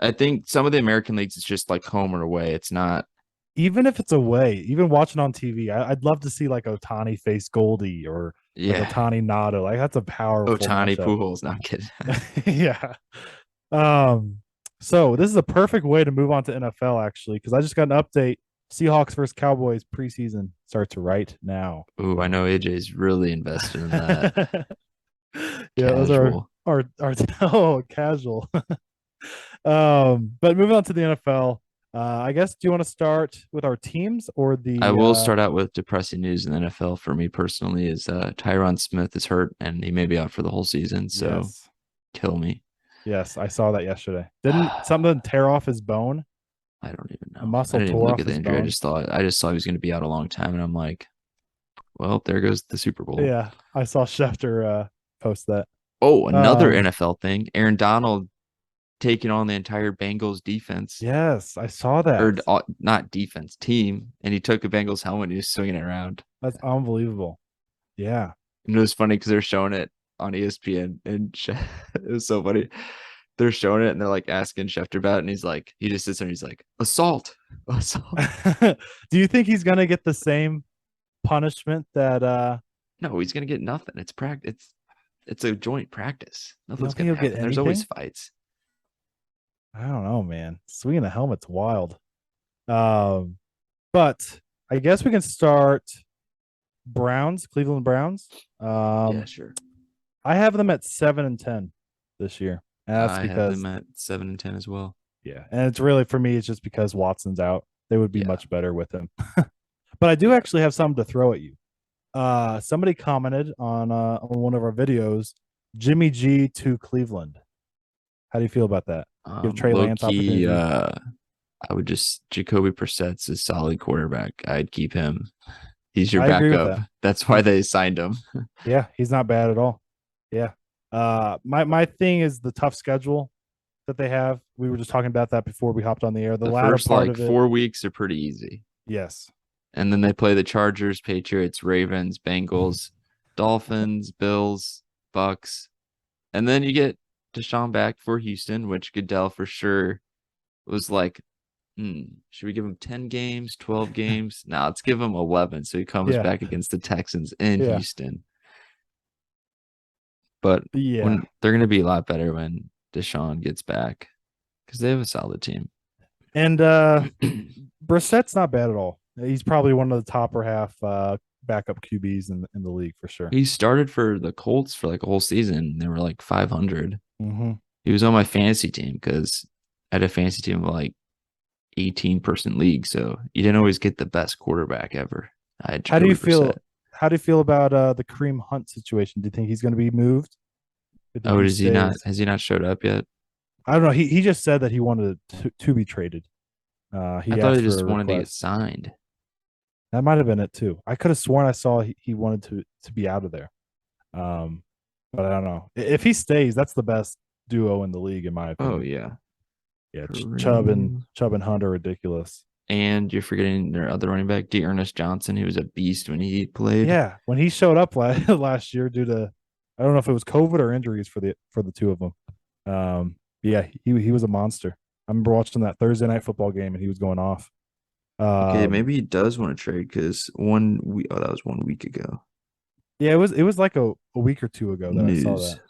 I think some of the American leagues it's just like home or away. It's not.
Even if it's away, even watching on TV, I'd love to see like Otani face Goldie or like
Yeah,
Otani Nado. Like that's a powerful
Otani
matchup.
Pujols, not kidding.
Yeah. Um, so this is a perfect way to move on to NFL actually, because I just got an update. Seahawks versus Cowboys preseason starts right now.
Ooh, I know AJ's really invested in that.
Yeah, those are
Casual.
our oh casual. But moving on to the NFL, I guess do you want to start with our teams or
I
the
will start out with depressing news in the NFL for me personally is Tyron Smith is hurt and he may be out for the whole season. So
yes.
kill me.
Yes, I saw that yesterday. Didn't something tear off his bone?
I don't even
A
know. I
muscle
didn't even
tore
look
off
at the
his
injury.
bone.
I just saw he was going to be out a long time, and I'm like, well, there goes the Super Bowl.
Yeah, I saw Schefter post that.
Oh, another
Um,
NFL thing: Aaron Donald taking on the entire Bengals defense,
yes, I saw that.
or not defense team, and he took a Bengals helmet and he was swinging it around.
That's unbelievable. Yeah.
And it was funny because they're showing it on ESPN, and it was so funny. They're showing it and they're like asking Schefter about it, and he's like, he just sits there and he's like, assault, assault.
Do you think he's gonna get the same punishment that
No, he's gonna get nothing. It's practice. It's a joint practice.
you don't
Nothing's
think
gonna
he'll get
happen. There's always
anything?
fights.
I don't know, man. Swinging a helmet's wild. Um, but I guess we can start Browns, Cleveland Browns.
Yeah,
Um,
sure.
I have them at 7-10 this year. And that's
I have
because
them at 7 and 10 as well.
yeah, and it's really for me, it's just because Watson's out. They would be
Yeah,
much better with him. But I do
yeah.
actually have something to throw at you. Somebody commented on one of our videos, Jimmy G to Cleveland. How do you feel about that? Give Trey
Low
Lance
key,
opportunity.
I would just Jacoby Brissett's a solid quarterback. I'd keep him. He's your
I agree with
backup.
that.
That's why
He's
they signed him.
yeah, he's not bad at all. Yeah. My thing is the tough schedule that they have. We were just talking about that before we hopped on the air. The
The
latter
first
part
like
of it,
4 weeks are pretty easy.
yes.
And then they play the Chargers, Patriots, Ravens, Bengals, Dolphins, Bills, Bucks. And then you get Deshaun back for Houston, which Goodell for sure was like, should we give him 10 games, 12 games? Now let's give him 11. So he comes
Yeah.
back against the Texans in
Yeah.
Houston. But
Yeah.
when they're going to be a lot better when Deshaun gets back because they have a solid team.
And Brissett's not bad at all. He's probably one of the top or half backup QBs in the league for sure.
He started for the Colts for like a whole season. They were like 500.
Mm-hmm.
He was on my fantasy team because I had a fantasy team of like 18-person league. So you didn't always get the best quarterback ever. I had
How do you
Jacoby
feel?
Brissett.
How do you feel about the Kareem Hunt situation? Do you think he's going to be moved? Do you think
Oh,
he
does he not?
stays?
Has he not showed up yet?
I don't know. He just said that he wanted to be traded.
I
He
thought
asked
he
for
just
a
wanted to get
request.
signed.
That might have been it too. I could have sworn I saw he wanted to be out of there. Um, but I don't know. If he stays, that's the best duo in the league, in my
Oh
opinion.
yeah.
Yeah,
Kareem.
Chubb and Hunt are ridiculous.
And you're forgetting their other running back, D. Ernest Johnson, who was a beast when he played.
Yeah, when he showed up last year due to I don't know if it was COVID or injuries for the two of them. Yeah, he was a monster. I remember watching that Thursday night football game and he was going off.
Okay,
Um,
maybe he does want to trade because 1 week. Oh, that was 1 week ago.
yeah, it was like a week or two ago that I saw
News.
that.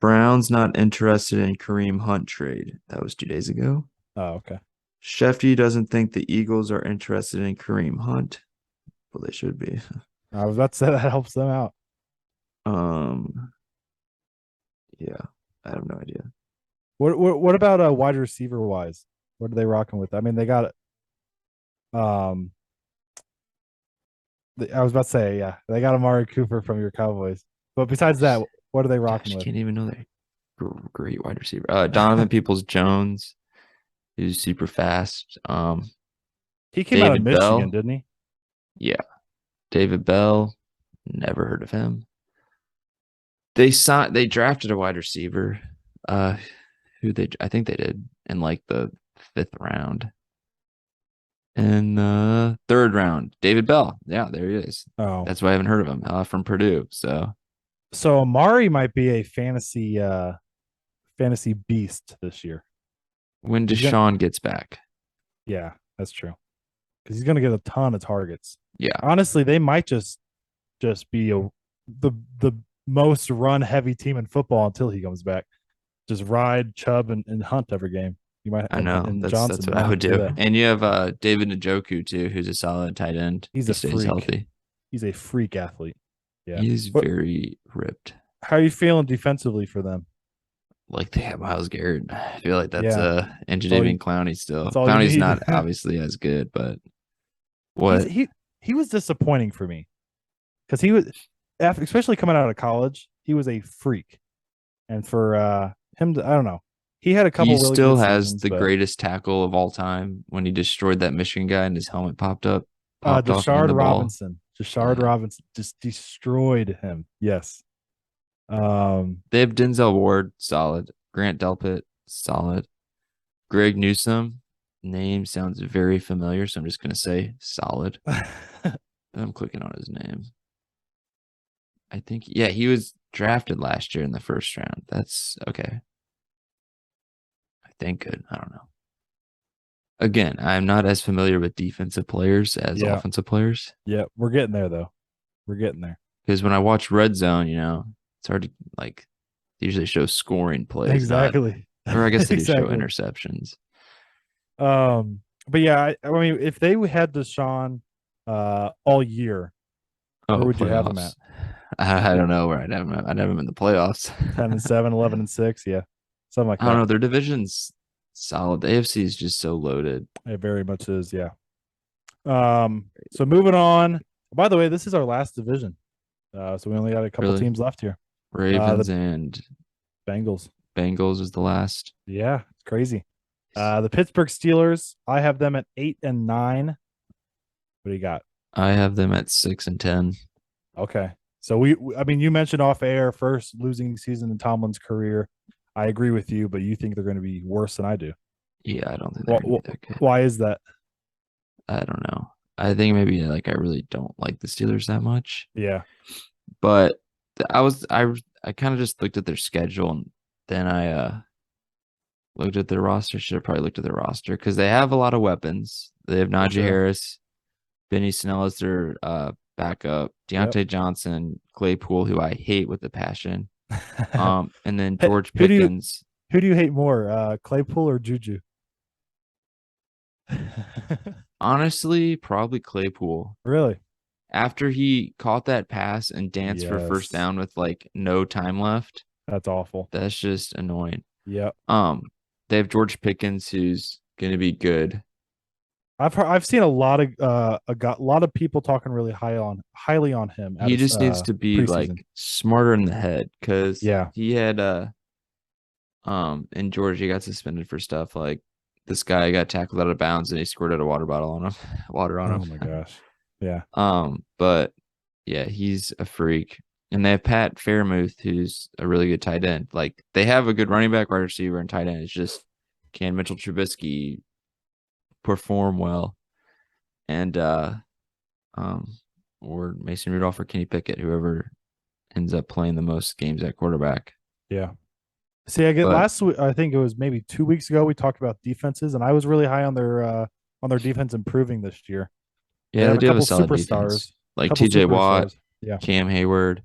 Browns not interested in Kareem Hunt trade. That was 2 days ago.
Oh, okay.
Shefty doesn't think the Eagles are interested in Kareem Hunt. Well, they should be.
I was about to say that helps them out.
Um, yeah, I have no idea.
What about wide receiver wise? What are they rocking with? I mean, they got um. I was about to say, yeah, they got Amari Cooper from your Cowboys. But besides that, what are they rocking
Gosh,
with?
can't even know that. Great wide receiver. Donovan Peoples Jones. He was super fast.
He came out of
David
Michigan,
Bell.
didn't he?
Yeah, David Bell. Never heard of him. They drafted a wide receiver. Who they I think they did in like the 5th round. In the 3rd round, David Bell. Yeah, there he is.
Oh,
That's why I haven't heard of him. From Purdue. So
so Amari might be a fantasy beast this year.
when
He's gonna,
Deshaun gets back,
yeah, that's true. Because he's gonna get a ton of targets.
yeah,
Honestly, they might just be the most run heavy team in football until he comes back. Just ride Chubb and Hunt every game. You might
I know.
and
That's
Johnson. You
what
might
I
have
would
to do
do.
that.
And you have David Njoku too, who's a solid tight end.
He's
He
a
stays
freak.
healthy.
He's a freak athlete. Yeah.
He is
What?
very ripped.
How are you feeling defensively for them?
Like they have Miles Garrett. I feel like that's
Yeah.
and
That's all
Jadeveon
you.
Clowney still.
That's all you
Clowney's
need.
not obviously as good, but
He's
what?
he was disappointing for me because he was after, especially coming out of college, he was a freak. And for him to, I don't know. He had a
He
couple really
still
good
has
seasons,
the
but
greatest tackle of all time when he destroyed that Michigan guy and his helmet popped off in the ball.
Deshard
Yeah.
Robinson just destroyed him. Yes.
They have Denzel Ward, solid. Grant Delpit, solid. Greg Newsome, name sounds very familiar, so I'm just gonna say solid. I'm clicking on his name. I think yeah, he was drafted last year in the 1st round. That's okay. I think good. I don't know. Again, I'm not as familiar with defensive players as
Yeah.
offensive players.
Yeah. We're getting there though. We're getting there.
Because when I watch Red Zone, it's hard to like they usually show scoring plays, not
Exactly.
Or I guess they do show
Exactly.
interceptions.
But yeah, I mean, if they had Deshaun all year, where
Oh,
would you have him at?
playoffs. I don't know where I'd have him. I'd have him in the playoffs.
10-7, 11-6, yeah, something like
I don't
that.
know. Their division's solid. The AFC is just so loaded.
It very much is, yeah. So moving on. By the way, this is our last division. So we only got a couple
Really.
teams left here.
Ravens
The
and
Bengals.
Bengals is the last.
Yeah, it's crazy. The Pittsburgh Steelers, I have them at 8-9. What do you got?
I have them at 6-10.
Okay. So I mean, you mentioned off air first losing season in Tomlin's career. I agree with you, but you think they're going to be worse than I do.
Yeah, I don't think they're gonna be that good.
Why is that?
I don't know. I think maybe like I really don't like the Steelers that much.
Yeah.
But I kind of just looked at their schedule and then I looked at their roster. Should have probably looked at their roster because they have a lot of weapons. They have
For
Najee
sure.
Harris, Benny Snell as their backup,
Yep.
Deontay Johnson, Claypool, who I hate with a passion. And then
Hey,
George Pickens.
who do you hate more, Claypool or Juju?
Honestly, probably Claypool.
Really?
After he caught that pass and danced for first
Yes.
down with like no time left,
That's awful.
that's just annoying.
Yep.
They have George Pickens who's gonna be good.
I've seen a lot of people talking really highly on him at
He
his
just needs to be
preseason.
like smarter in the head because
Yeah.
he had in Georgia he got suspended for stuff like this guy got tackled out of bounds and he squirted a water bottle on him, water on
Oh my
him.
gosh. Yeah.
But yeah, he's a freak. And they have Pat Fairmouth, who's a really good tight end. Like they have a good running back, wide receiver, and tight end. It's just can Mitchell Trubisky perform well? And um or Mason Rudolph or Kenny Pickett, whoever ends up playing the most games at quarterback.
Yeah. See, I get
But
last week. I think it was maybe 2 weeks ago. We talked about defenses, and I was really high on their defense improving this year. They
yeah, they
have a
do have a
couple
solid
superstars,
defense. Like
couple
TJ Watt,
superstars. Yeah,
Cam Hayward,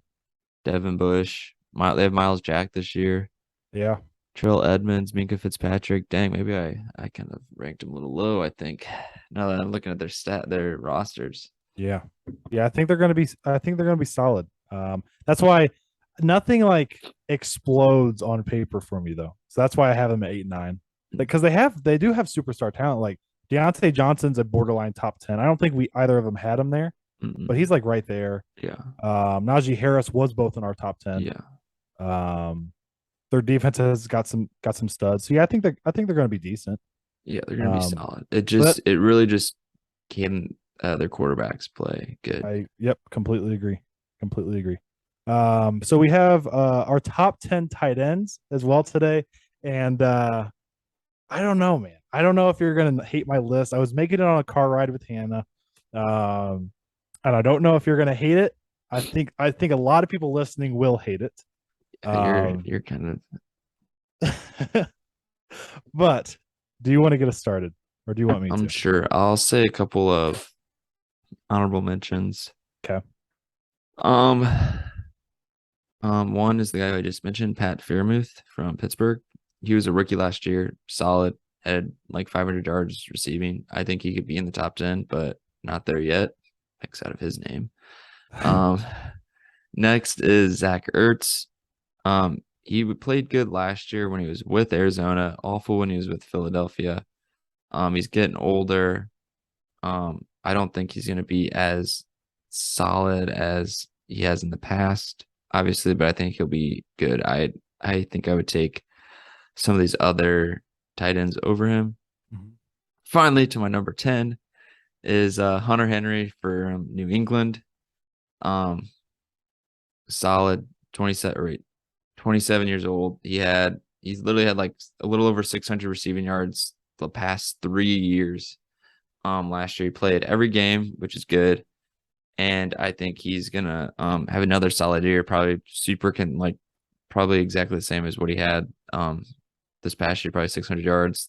Devin Bush. They have Miles Jack this year.
yeah,
Trill Edmonds, Minka Fitzpatrick. Dang, maybe I kind of ranked him a little low, I think. Now that I'm looking at their rosters.
yeah, yeah. I think they're going to be. I think they're going to be solid. That's why nothing like explodes on paper for me though. So that's why I have them at 8-9. Because they do have superstar talent. Like Deontay Johnson's a borderline top 10. I don't think we either of them had him there, but
Mm-mm.
he's like right there.
Yeah.
Najee Harris was both in our top 10.
Yeah.
Um, their defense has got some studs. So yeah, I think they're going to be decent.
Yeah, they're gonna be
Um,
solid.
but
It really just can their quarterbacks play good.
yep, completely agree. Completely agree. So we have our top 10 tight ends as well today. And I don't know, man. I don't know if you're gonna hate my list. I was making it on a car ride with Hannah. Um, and I don't know if you're gonna hate it. I think a lot of people listening will hate it. Um,
You're kind
but do you want to get us started or do you want me
I'm
to?
sure I'll say a couple of honorable mentions.
Okay.
Um one is the guy I just mentioned, Pat Fairmouth from Pittsburgh. He was a rookie last year, solid, had like 500 yards receiving. I think he could be in the top 10, but not there yet. X out of his name. Um, Next is Zach Ertz. He played good last year when he was with Arizona, awful when he was with Philadelphia. He's getting older. I don't think he's going to be as solid as he has in the past, obviously, but I think he'll be good. I think I would take some of these other tight ends over him.
Mhm.
Finally, to my number 10 is Hunter Henry for New England. Um, Solid 27 years old. He's literally had like a little over 600 receiving yards the past 3 years. Last year he played every game, which is good. And I think he's gonna have another solid year, probably probably exactly the same as what he had this past year, probably 600 yards,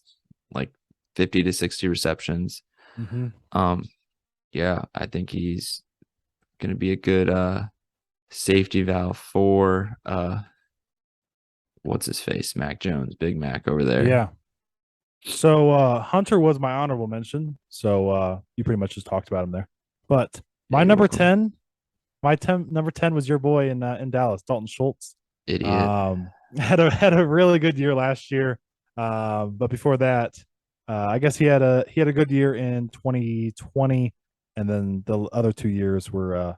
like 50 to 60 receptions.
Mm-hmm.
Yeah, I think he's gonna be a good safety valve for what's his face, Mac Jones, Big Mac over there.
Yeah. So Hunter was my honorable mention. So you pretty much just talked about him there. But
Yeah,
my
you're
number
welcome.
10, number 10 was your boy in Dallas, Dalton Schultz.
Idiot.
Had a really good year last year. But before that, I guess he had a good year in 2020, and then the other 2 years were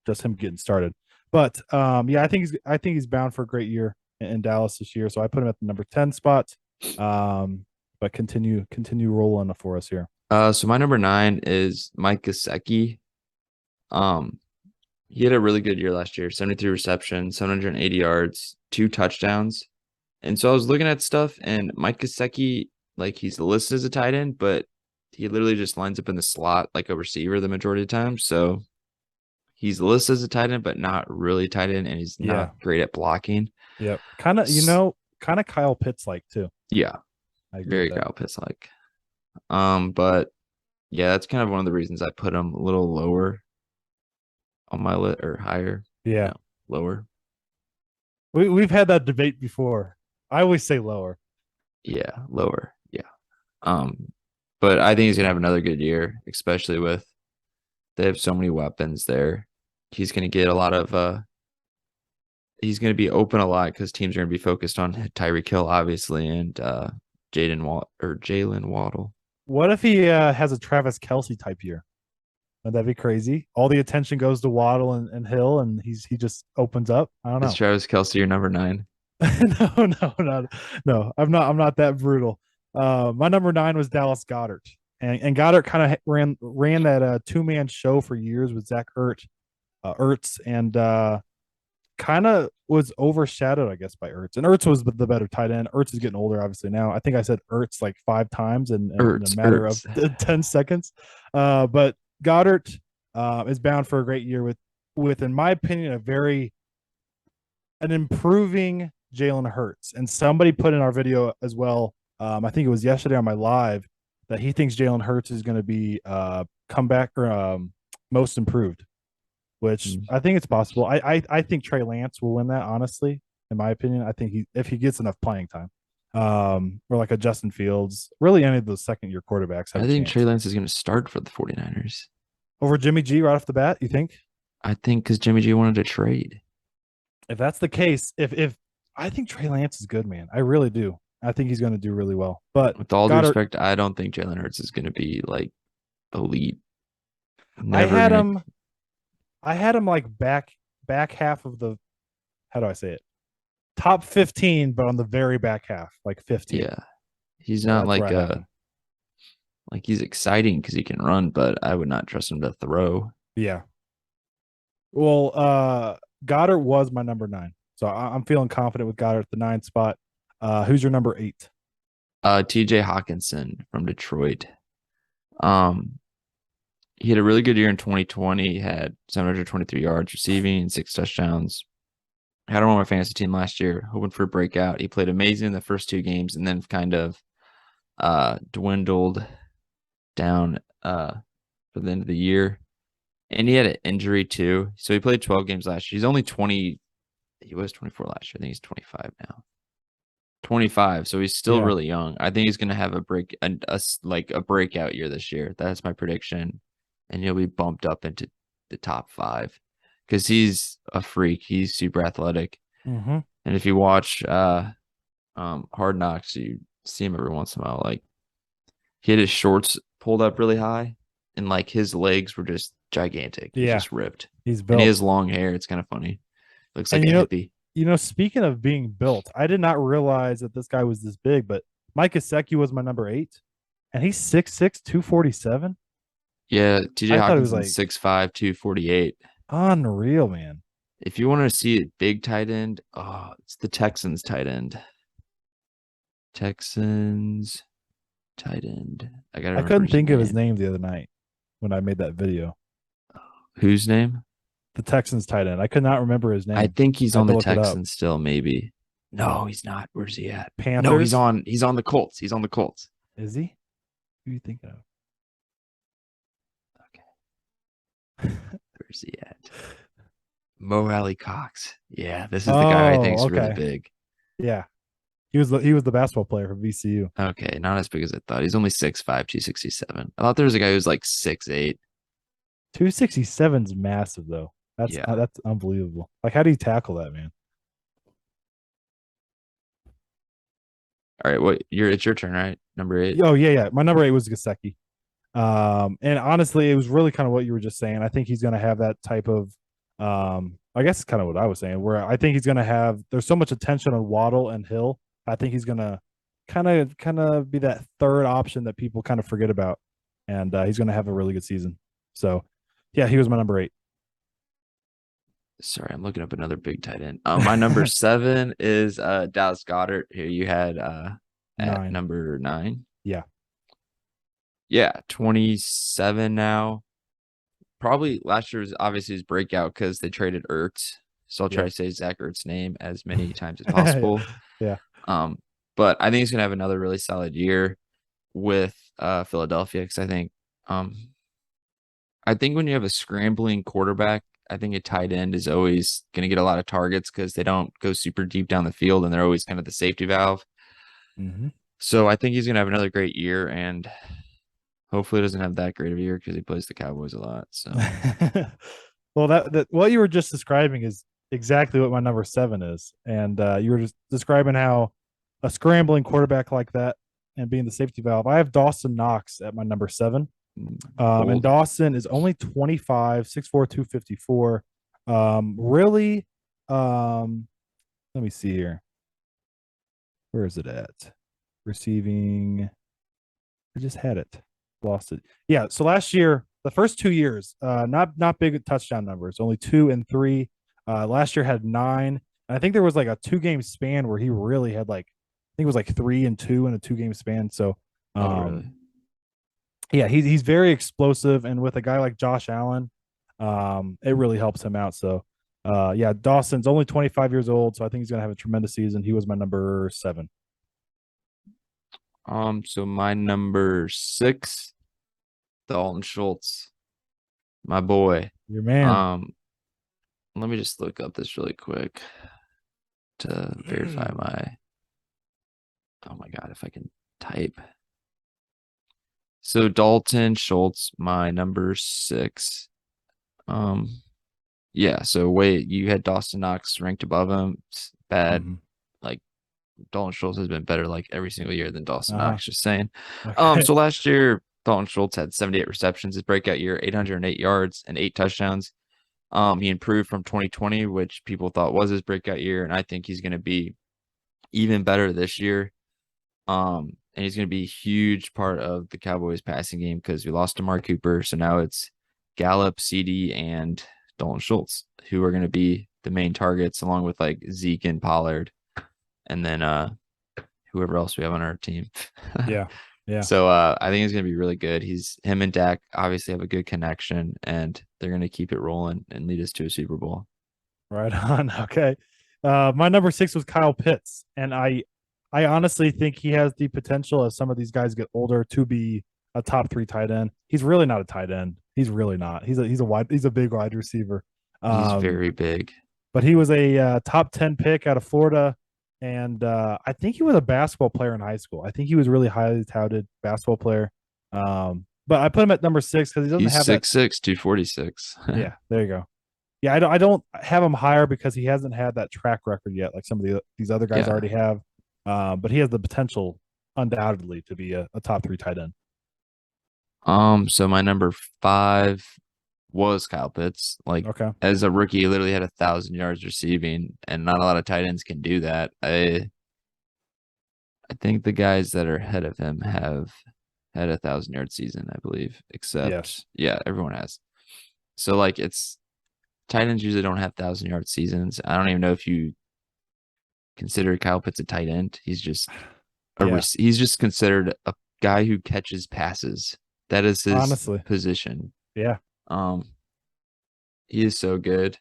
just him getting started. But yeah, I think he's bound for a great year in Dallas this year. So I put him at the number 10 spot. But continue rolling for us here.
So my number 9 is Mike Gesicki. Um, he had a really good year last year, 73 receptions, 780 yards, 2 touchdowns. And so I was looking at stuff, and Mike Gesicki, like he's listed as a tight end, but he literally just lines up in the slot like a receiver the majority of the time. So he's listed as a tight end, but not really tight end, and he's
Yeah.
not great at blocking.
Yep. Kind of, kind of Kyle Pitts like too.
Yeah,
I agree with
very
that.
Kyle Pitts like. But yeah, that's kind of one of the reasons I put him a little lower on my list or higher.
Yeah.
No, lower.
We've had that debate before. I always say lower.
Yeah, lower. Yeah. But I think he's gonna have another good year, especially with they have so many weapons there. He's gonna get a lot of he's gonna be open a lot because teams are gonna be focused on Tyreek Hill, obviously, and Jalen Waddle.
What if he has a Travis Kelsey type year? Would that be crazy? All the attention goes to Waddle and Hill, and he just opens up. I don't
Is
know.
Travis Kelsey your number 9?
No. I'm not that brutal. My number 9 was Dallas Goddard, and Goddard kind of ran that 2-man show for years with Zach Ertz, and kind of was overshadowed, I guess, by Ertz. And Ertz was the better tight end. Ertz is getting older, obviously now. I think I said Ertz like 5 times in a matter of
Ertz.
10 seconds. But Goddard is bound for a great year with, in my opinion, an improving Jalen Hurts. And somebody put in our video as well, I think it was yesterday on my live, that he thinks Jalen Hurts is going to be comeback or most improved, which I think it's possible. I think Trey Lance will win that, honestly, in my opinion. I think if he gets enough playing time, or like a Justin Fields, really any of those second year quarterbacks have
I
a
think
chance.
Trey Lance is gonna start for the 49ers.
Over Jimmy G right off the bat, you think?
I think because Jimmy G wanted to trade.
If that's the case, if I think Trey Lance is good, man, I really do. I think he's going to do really well. But
With all due
Goddard,
respect, I don't think Jalen Hurts is gonna be like elite.
I
Never
had
gonna.
him. I had him like back half of the. How do I say it? Top 15, but on the very back half, like 15.
Yeah, he's not
That's where I have him.
like he's exciting because he can run, but I would not trust him to throw.
Yeah. Well, Goddard was my number 9, so I'm feeling confident with Goddard at the 9 spot. Who's your number 8?
TJ Hawkinson from Detroit. Um, he had a really good year in 2020. He had 723 yards receiving, 6 touchdowns. I had him on my fantasy team last year, hoping for a breakout. He played amazing in the first 2 games and then kind of dwindled down for the end of the year. And he had an injury too. So he played 12 games last year. He's only 20. He was 24 last year. I think he's 25 now. 25. So he's still really young. I think he's going to have a breakout year this year. That's my prediction. And he'll be bumped up into the top 5 because he's a freak. He's super athletic.
Mm-hmm.
And if you watch Hard Knocks, you see him every once in a while. Like he had his shorts pulled up really high, and like his legs were just gigantic. He's just ripped.
He's built.
And he has long hair. It's kind of funny. Looks like
And
a hippie.
Speaking of being built, I did not realize that this guy was this big, but Mike Gesicki was my number 8, and he's 6'6", 247.
Yeah, TJ
I thought it was
Hawkinson's
like
6'5", 248.
unreal, man.
If you want to see a big tight end, it's the Texans tight end. Texans tight end.
I couldn't think of his name the other night when I made that video.
Whose name?
The Texans tight end. I could not remember his name.
I think he's on the Texans still, maybe. No, he's not. Where's he at?
Panthers?
No, he's on the Colts. He's on the Colts.
Is he? Who are you thinking of?
Okay. Where's he at? Mo Alley Cox. Yeah, this is the guy I think is really big.
Yeah, he was the basketball player for VCU.
Okay, not as big as I thought. He's only 6'5", 267. I thought there was a guy who was like 6'8".
267's massive though.
Yeah.
That's unbelievable. Like, how do you tackle that, man?
All right, it's your turn, right? Number 8.
Oh yeah, yeah. My number 8 was Gasecki. And honestly, it was really kind of what you were just saying. I think he's going to have that type of, I guess, kind of what I was saying, where I think he's going to have. There's so much attention on Waddle and Hill. I think he's going to kind of be that third option that people kind of forget about, and he's going to have a really good season. So, yeah, he was my number 8.
Sorry, I'm looking up another big tight end. My number 7 is Dallas Goddard, who you had at
9.
number 9.
Yeah.
Yeah, 27 now. Probably last year was obviously his breakout because they traded Ertz. So I'll try
Yeah.
to say Zach Ertz's name as many times as possible.
Yeah.
Um, but I think he's gonna have another really solid year with Philadelphia because I think when you have a scrambling quarterback, I think a tight end is always going to get a lot of targets because they don't go super deep down the field and they're always kind of the safety valve.
Hmm.
So I think he's going to have another great year and hopefully doesn't have that great of a year because he plays the Cowboys a lot. So
Well, that what you were just describing is exactly what my number 7 is, and you were just describing how a scrambling quarterback like that and being the safety valve. I have Dawson Knox at my number 7. And
bold.
Dawson is only 25, 6'4", 254. Really, let me see here. Where is it at? Receiving. I just had it. Lost it. Yeah. So last year, the first 2 years, not big touchdown numbers, only 2 and 3. Last year had 9. And I think there was like a 2-game span where he really had like, I think it was like 3 and 2 in a 2-game span. So,
Oh, really?
yeah, he's very explosive, and with a guy like Josh Allen, it really helps him out. So, yeah, Dawson's only 25 years old, so I think he's gonna have a tremendous season. He was my number 7.
So my number 6, Dalton Schultz, my boy.
Your man.
Um, Let me just look up this really quick to verify my. Oh my God, if I can type. So Dalton Schultz, my number 6. Yeah. So wait, you had Dawson Knox ranked above him. It's bad.
Mm-hmm.
Like Dalton Schultz has been better like every single year than Dawson
Uh-huh.
Knox. Just saying.
Okay.
So last year Dalton Schultz had 78 receptions. His breakout year, 808 yards and 8 touchdowns. He improved from 2020, which people thought was his breakout year, and I think he's going to be even better this year. And he's going to be a huge part of the Cowboys passing game because we lost to Mark Cooper. So now it's Gallup, CD, and Dalton Schultz, who are going to be the main targets along with like Zeke and Pollard. And then whoever else we have on our team.
Yeah. Yeah.
So I think it's going to be really good. Him and Dak obviously have a good connection and they're going to keep it rolling and lead us to a Super Bowl.
Right on. Okay. My number 6 was Kyle Pitts, and I honestly think he has the potential as some of these guys get older to be a top 3 tight end. He's really not a tight end. He's really not. He's a big wide receiver.
He's
Um,
very big.
but he was a top 10 pick out of Florida, and I think he was a basketball player in high school. I think he was really highly touted basketball player. But I put him at number 6 because he doesn't
He's
have that.
6'6", 246.
Yeah, there you go. Yeah, I don't have him higher because he hasn't had that track record yet, like some of these other guys
Yeah.
already have. But he has the potential, undoubtedly, to be a top 3 tight end.
So my number 5 was Kyle Pitts. Like
Okay.
as a rookie, he literally had 1,000 yards receiving, and not a lot of tight ends can do that. I think the guys that are ahead of him have had 1,000-yard season, I believe,
Yes.
except yeah, everyone has. So like it's tight ends usually don't have 1,000-yard seasons. I don't even know if you consider Kyle Pitts a tight end.
Yeah.
He's just considered a guy who catches passes. That is his
Honestly.
position.
Yeah.
Um, he is so good.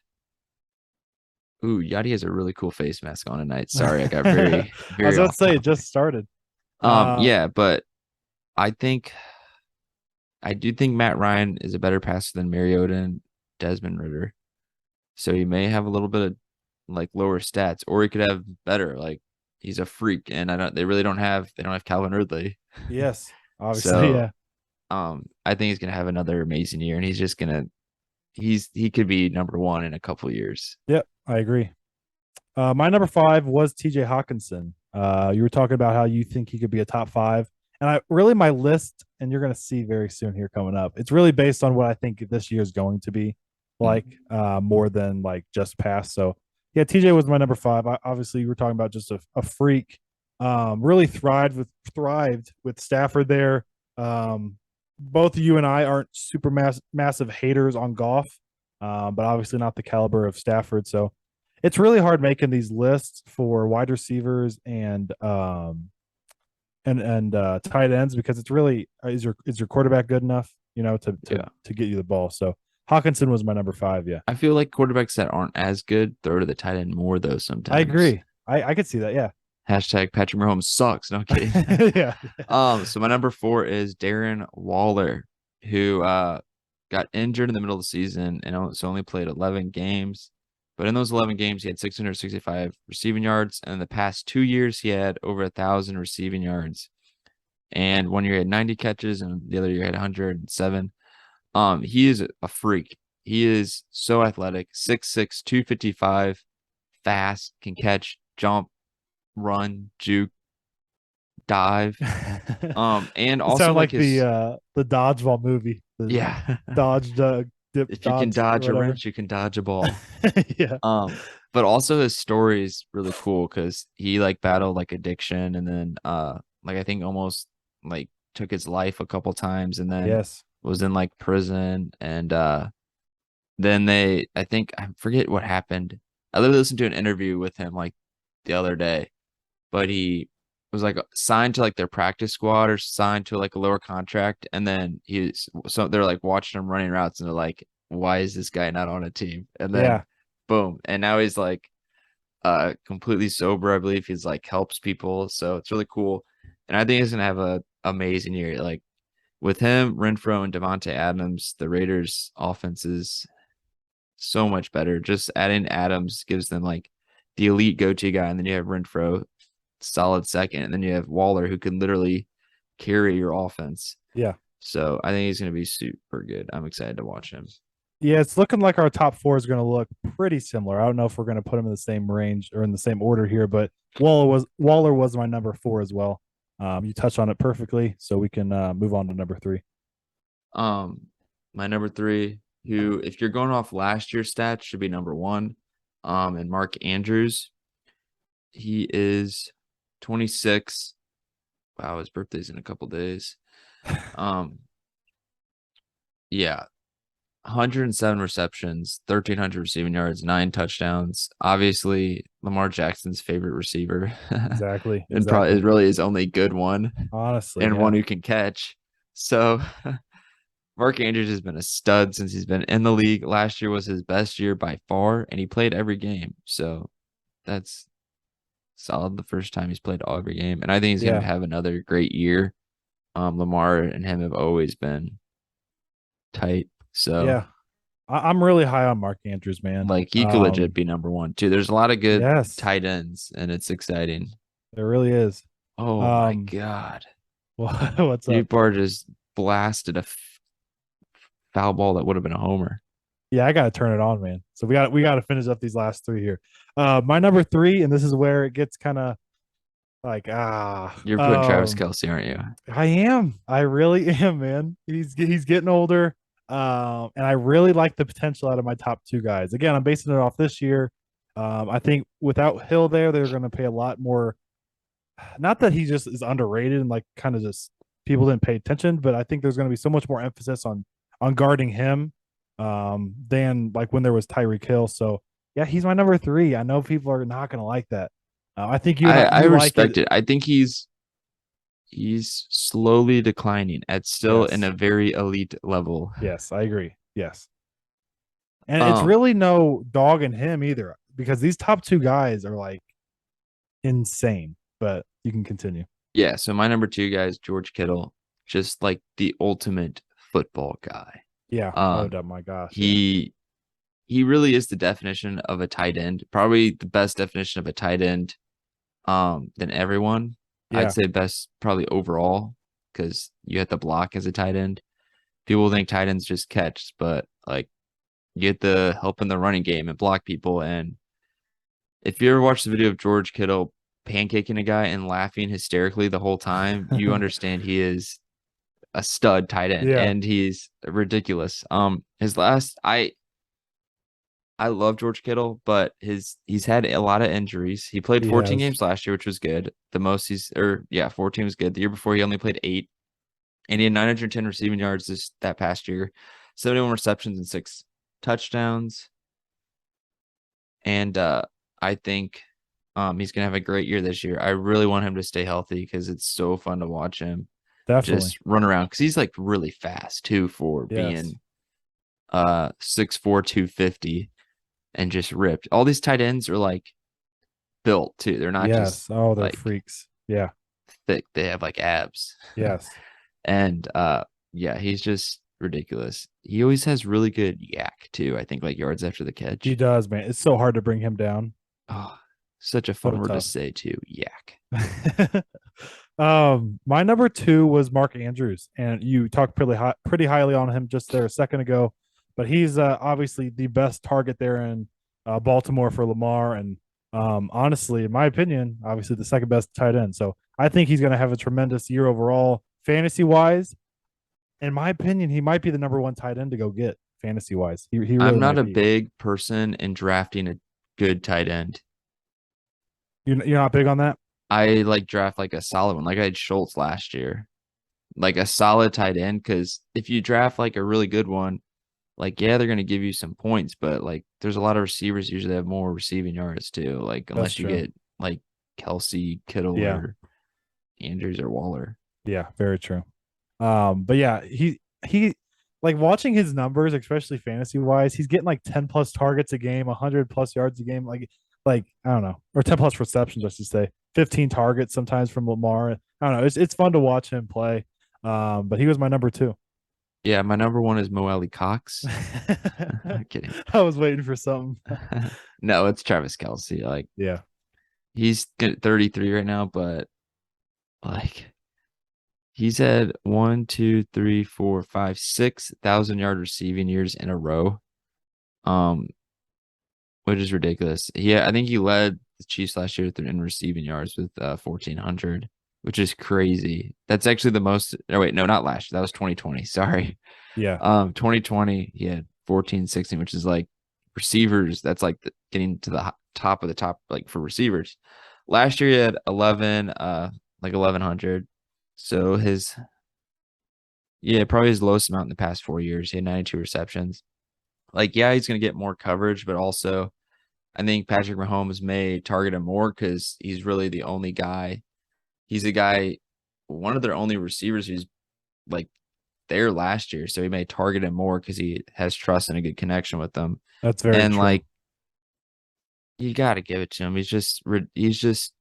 Ooh, Yachty has a really cool face mask on tonight. Sorry, I got
I
very,
was
very
about to
off
say it
topic.
just started. Uh,
Yeah, but I think I do think Matt Ryan is a better passer than Mariota and Desmond Ritter. So he may have a little bit of like lower stats, or he could have better. Like he's a freak, and they really don't have Calvin Ridley.
Yes, obviously,
So
yeah.
I think he's gonna have another amazing year, and he could be number one in a couple years.
Yep, I agree. My number 5 was TJ Hawkinson. You were talking about how you think he could be a top 5. And I really, my list, and you're going to see very soon here coming up, it's really based on what I think this year is going to be like, more than like just past. So, yeah, TJ was my number 5. Obviously, you were talking about just a freak. Really thrived with Stafford there. Both you and I aren't super massive haters on Goff, but obviously not the caliber of Stafford. So, it's really hard making these lists for wide receivers and tight ends because it's really is your quarterback good enough, to get you the ball. So Hawkinson was my number 5. Yeah,
I feel like quarterbacks that aren't as good throw to the tight end more though
I
sometimes.
agree. I could see that. Yeah,
Hashtag Patrick Mahomes sucks. No I'm kidding.
yeah,
So my number 4 is Darren Waller, who got injured in the middle of the season and so only played 11 games. But in those 11 games, he had 665 receiving yards. And in the past 2 years, he had over 1,000 receiving yards. And 1 year he had 90 catches, and the other year he had 107. He is a freak. He is so athletic, 6'6", 255, fast, can catch, jump, run, juke, dive. And
it
also
sounded
like
like
his
the dodgeball movie. The
yeah.
dodge, dip,
If you can
dodge, or
dodge a
whatever.
wrench, you can dodge a ball.
Yeah,
But also his story is really cool because he like battled like addiction and then like I think almost like took his life a couple times and then
yes,
was in like prison and then I think I forget what happened. I literally listened to an interview with him like the other day, but he was like signed to like their practice squad or signed to like a lower contract, and then they're like watching him running routes and they're like, why is this guy not on a team? And then
yeah,
boom, and now he's like completely sober. I believe he's like helps people, so it's really cool. And I think he's gonna have a amazing year. Like with him, Renfro and Devontae Adams, the Raiders offense is so much better. Just adding Adams gives them like the elite go-to guy, and then you have Renfro, solid second, and then you have Waller who can literally carry your offense.
yeah.
So I think he's going to be super good. I'm excited to watch him.
Yeah, it's looking like our top 4 is going to look pretty similar. I don't know if we're going to put them in the same range or in the same order here, but Waller was my number 4 as well. You touched on it perfectly, so we can move on to number 3.
Um, my number 3, who if you're going off last year's stats, should be number 1. And Mark Andrews. He is 26. Wow, his birthday's in a couple days. Yeah, 107 receptions, 1,300 receiving yards, 9 touchdowns. Obviously, Lamar Jackson's favorite receiver.
Exactly.
And probably is really his only good one
Honestly,
and
yeah.
one who can catch. So Mark Andrews has been a stud since he's been in the league. Last year was his best year by far, and he played every game. So that's solid the first time he's played every game. And I think he's going
Yeah.
to have another great year. Lamar and him have always been tight. So
Yeah. I'm really high on Mark Andrews, man.
like he could legit be number 1 too. There's a lot of good
Yes,
tight ends, and it's exciting.
it really is.
Oh my
Um,
god,
what's up?
Newport just blasted a foul ball that would have been a homer.
Yeah, I gotta turn it on, man. So we gotta finish up these last 3 here. My number 3, and this is where it gets kind of like
You're putting Travis Kelce, aren't you?
I am. I really am, man. He's getting older. And I really like the potential out of my top 2 guys. Again, I'm basing it off this year. I think without Hill there, they're going to pay a lot more. Not that he just is underrated and like kind of just people didn't pay attention, but I think there's going to be so much more emphasis on guarding him than like when there was Tyreek Hill. So yeah, he's my number 3. I know people are not going to like that. I think
I
you like
respect it. I think he's slowly declining at still in
Yes.
a very elite level.
Yes, I agree. Yes. And it's
Um,
really no dog in him either because these top 2 guys are like insane, but you can continue.
yeah, so my number 2 guy is George Kittle, just like the ultimate football guy.
Yeah. Oh,
Um,
my gosh. Yeah.
he really is the definition of a tight end, probably the best definition of a tight end than everyone.
Yeah.
I'd say best probably overall because you have to block as a tight end. People think tight ends just catch, but like you get the help in the running game and block people. And if you ever watch the video of George Kittle pancaking a guy and laughing hysterically the whole time, you understand he is a stud tight end
Yeah.
and he's ridiculous. His last I love George Kittle, but he's had a lot of injuries. He played
He
14
has.
games last year, which was good. The most he's or yeah, 14 was good. The year before he only played 8, and he had 910 receiving yards that past year, 71 receptions and 6 touchdowns. And I think he's gonna have a great year this year. I really want him to stay healthy because it's so fun to watch him
Definitely.
just run around because he's like really fast too for
Yes.
being 6'4", 250 and just ripped. All these tight ends are like built too. They're not just
Yes. Oh, they're
like
freaks. Yeah.
thick. They have like abs.
Yes.
And yeah, he's just ridiculous. He always has really good yak too. I think like yards after the
He
catch.
does, man. It's so hard to bring him down.
Oh, such a
So
fun word to
tough.
say too. Yak.
My number 2 was Mark Andrews, and you talked pretty highly on him just there a second ago. But he's obviously the best target there in Baltimore for Lamar, and honestly, in my opinion, obviously the second best tight end. So I think he's going to have a tremendous year overall, fantasy wise. In my opinion, he might be the number 1 tight end to go get fantasy wise. He
I'm
really
not
might
a
be.
big person in drafting a good tight end.
You're not big on that.
I like draft like a solid one. Like I had Schultz last year. Like a solid tight end. Cause if you draft like a really good one, like yeah, they're gonna give you some points, but like there's a lot of receivers usually have more receiving yards too. Like
That's
unless you
true.
get like Kelsey, Kittle,
Yeah,
or Andrews or Waller.
yeah, very true. But yeah, he like watching his numbers, especially fantasy wise, he's getting like 10 plus targets a game, 100 plus yards a game, like I don't know, or 10 plus receptions, I should say, 15 targets sometimes from Lamar. I don't know. It's fun to watch him play. But he was my number 2.
Yeah, my number one is Mo Alley Cox.
I
I'm kidding.
was waiting for something.
No, it's Travis Kelsey. Like
Yeah.
he's 33 right now, but like he's had 6,000 yard receiving years in a row. Um, which is ridiculous. Yeah, I think he led the Chiefs last year in receiving yards with 1,400, which is crazy. That's actually the most. Oh wait, no, not last year. That was 2020. Sorry.
Yeah.
2020 he had 1416, which is like receivers. That's like getting to the top of the top, like for receivers. Last year he had 1,100. So probably his lowest amount in the past 4 years. He had 92 receptions. Like, yeah, he's gonna get more coverage, but also I think Patrick Mahomes may target him more because he's really the only guy. He's a guy, one of their only receivers who's like there last year. So he may target him more because he has trust and a good connection with them.
That's very
And
true.
like, you got to give it to him. He's just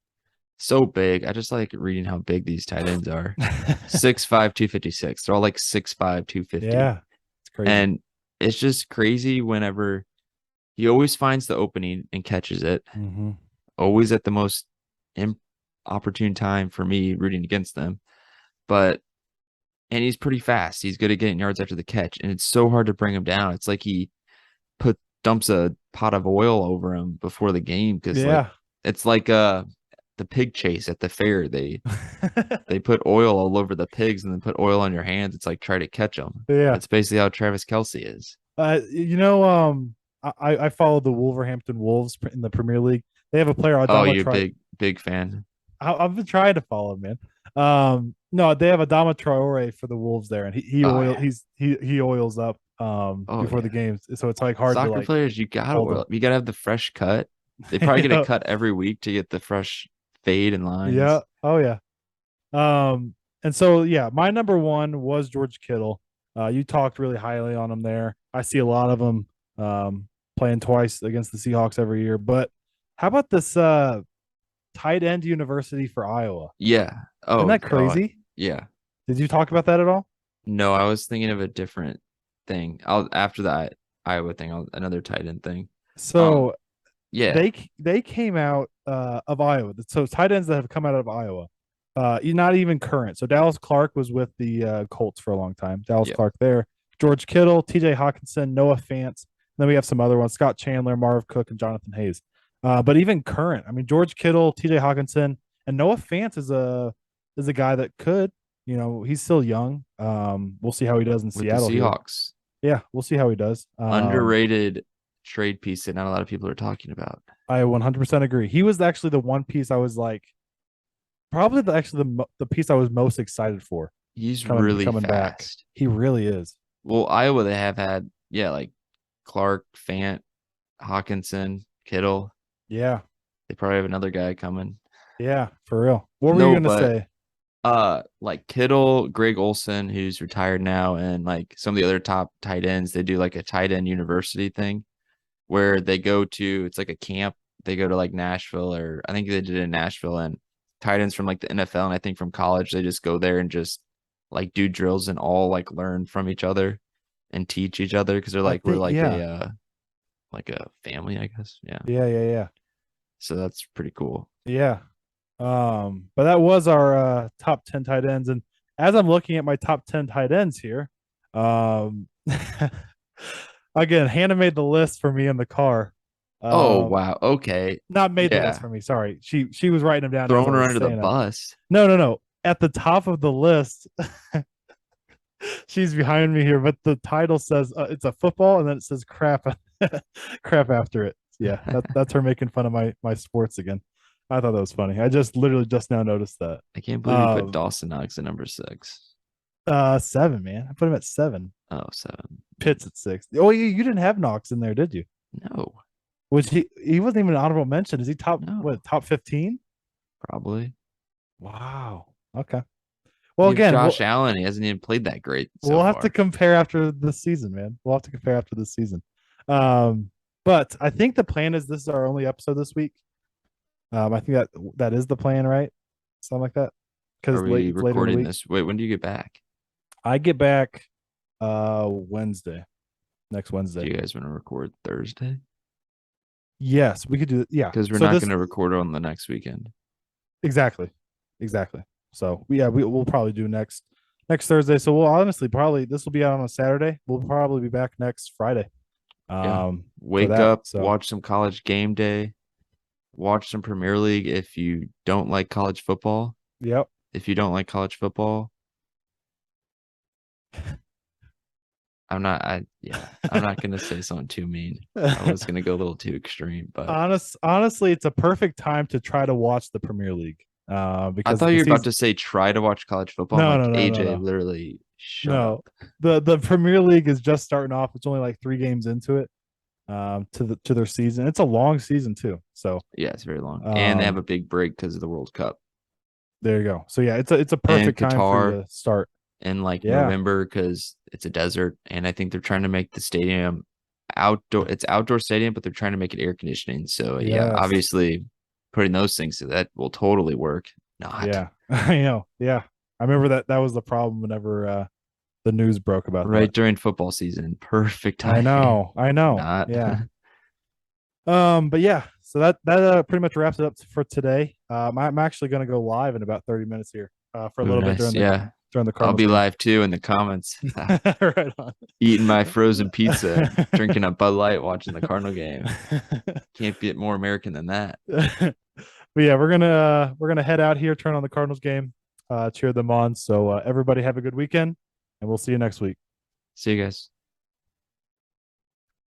so big. I just like reading how big these tight ends are. 6'5", 256. They're all like 6'5", 250.
Yeah. It's crazy.
And it's just crazy whenever he always finds the opening and catches it.
Mm-hmm.
Always at the most opportune time for me rooting against them. But and he's pretty fast. He's good at getting yards after the catch, and it's so hard to bring him down. It's like he dumps a pot of oil over him before the game because like
Yeah.
it's like the pig chase at the fair. They put oil all over the pigs and then put oil on your hands. It's like try to catch them.
Yeah.
That's basically how Travis Kelsey is.
I followed the Wolverhampton Wolves in the Premier League. They have a player,
Oh,
Adama
you
Traore.
big fan.
I've been trying to follow him, man. No, they have Adama Traore for the Wolves there, and
Oh yeah.
he oils up
Oh
before the
yeah.
games, so it's like hard to
Soccer
like
players, you gotta
hold
oil.
them.
You gotta have the fresh cut. They probably get a
Yeah,
cut every week to get the fresh fade and
yeah,
lines.
oh yeah. And so yeah, my number 1 was George Kittle. You talked really highly on him there. I see a lot of them playing twice against the Seahawks every year. But how about this tight end university for Iowa?
Yeah.
Isn't
Oh,
that crazy?
yeah.
Did you talk about that at all?
No, I was thinking of a different thing. I'll after that Iowa thing, another tight end thing. Um,
So
Yeah.
they came out of Iowa. So tight ends that have come out of Iowa. Not even current. So Dallas Clark was with the Colts for a long time. Dallas
Yep.
Clark there. George Kittle, TJ Hawkinson, Noah Fant. Then we have some other ones: Scott Chandler, Marv Cook, and Jonathan Hayes. But even current, I mean, George Kittle, TJ Hawkinson, and Noah Fant is a guy that could, he's still young. We'll see how he does in
With the
Seattle here.
Seahawks.
Yeah, we'll see how he does.
Underrated trade piece that not a lot of people are talking about.
I 100% agree. He was actually the one piece I was like, probably the piece I was most excited for
He's really
coming back.
fast.
He really is.
Well, Iowa, they have had, yeah, like Clark, Fant, Hawkinson, Kittle.
Yeah,
They probably have another guy coming.
yeah, for real. What were you
No,
gonna
but
say?
like Kittle, Greg Olson, who's retired now, and like some of the other top tight ends, they do like a tight end university thing where they go to, it's like a camp. They go to like Nashville, or I think they did it in Nashville, and tight ends from like the NFL and I think from college, they just go there and just like do drills and all like learn from each other and teach each other because they're
I
like we're
think
like a family, I guess. Yeah.
yeah.
So that's pretty cool.
Yeah. But that was our top 10 tight ends. And as I'm looking at my top 10 tight ends here, um again, Hannah made the list for me in the car.
Oh
Um
wow. Okay.
Not made the list
Yeah.
for me. Sorry. She was writing them down as I
Throwing her
was
under the
saying them.
bus.
No. At the top of the list, she's behind me here, but the title says it's a football, and then it says crap, crap after it. Yeah, that's her making fun of my sports again. I thought that was funny. I just literally just now noticed that.
I can't believe you put
Um,
Dawson Knox at number 6.
7, man. I put him at 7.
Oh, 7.
Pitts at 6. Oh, you didn't have Knox in there, did you?
No,
Was he wasn't even an honorable mention. Is he
no,
top 15?
probably.
Wow. Okay. Well,
You have
again,
Josh Allen. He hasn't even played that great so
we'll have to
far.
compare after this season, man. We'll have to compare after this season. Um, but I think the plan is this is our only episode this week. I think that is the plan, right? Something like that. Because
Are we
it's later in the
recording
week.
this? Wait, when do you get back?
I get back Wednesday. Next
Do
Wednesday.
you guys want to record Thursday?
Yes, we could do it. Yeah.
Because we're
So
not
this
going to record on the next weekend.
exactly. Exactly. So we'll probably do next Thursday. So we'll honestly probably this will be out on a Saturday. We'll probably be back next Friday.
Yeah.
For
Wake
that.
up,
So
watch some college game day, watch some Premier League if you don't like college football.
yep.
If you don't like college football, I'm not gonna say something too mean. I was gonna go a little too extreme, but
Honestly, it's a perfect time to try to watch the Premier League.
I
Because
thought
the
you were about
season
to say try to watch college football. I'm
no,
like,
no, no, no,
AJ,
no.
literally shut up.
No. The Premier League is just starting off. It's only like 3 games into it. To their season. It's a long season too. So
Yeah, it's very long. And they have a big break because of the World Cup
there you go. So yeah, it's a
and
perfect time for you
Qatar
to start.
in like
Yeah.
November because it's a desert. And I think they're trying to make the stadium outdoor. It's outdoor stadium, but they're trying to make it air conditioning. So yeah,
Yes.
obviously putting those things that will totally work. Not
Yeah. I know. Yeah. I remember that was the problem whenever the news broke about that.
right during football season. Perfect
I
timing.
know. I know.
Not.
Yeah. But yeah, so that pretty much wraps it up for today. I'm actually going to go live in about 30 minutes here for a
Oh,
little bit
nice. Yeah.
during the
I'll
Cardinals
be
game.
live too in the comments.
Right on.
Eating my frozen pizza, drinking a Bud Light, watching the Cardinal game. Can't get more American than that.
But yeah, we're gonna head out here, turn on the Cardinals game, cheer them on. So everybody have a good weekend, and we'll see you next week.
See you guys.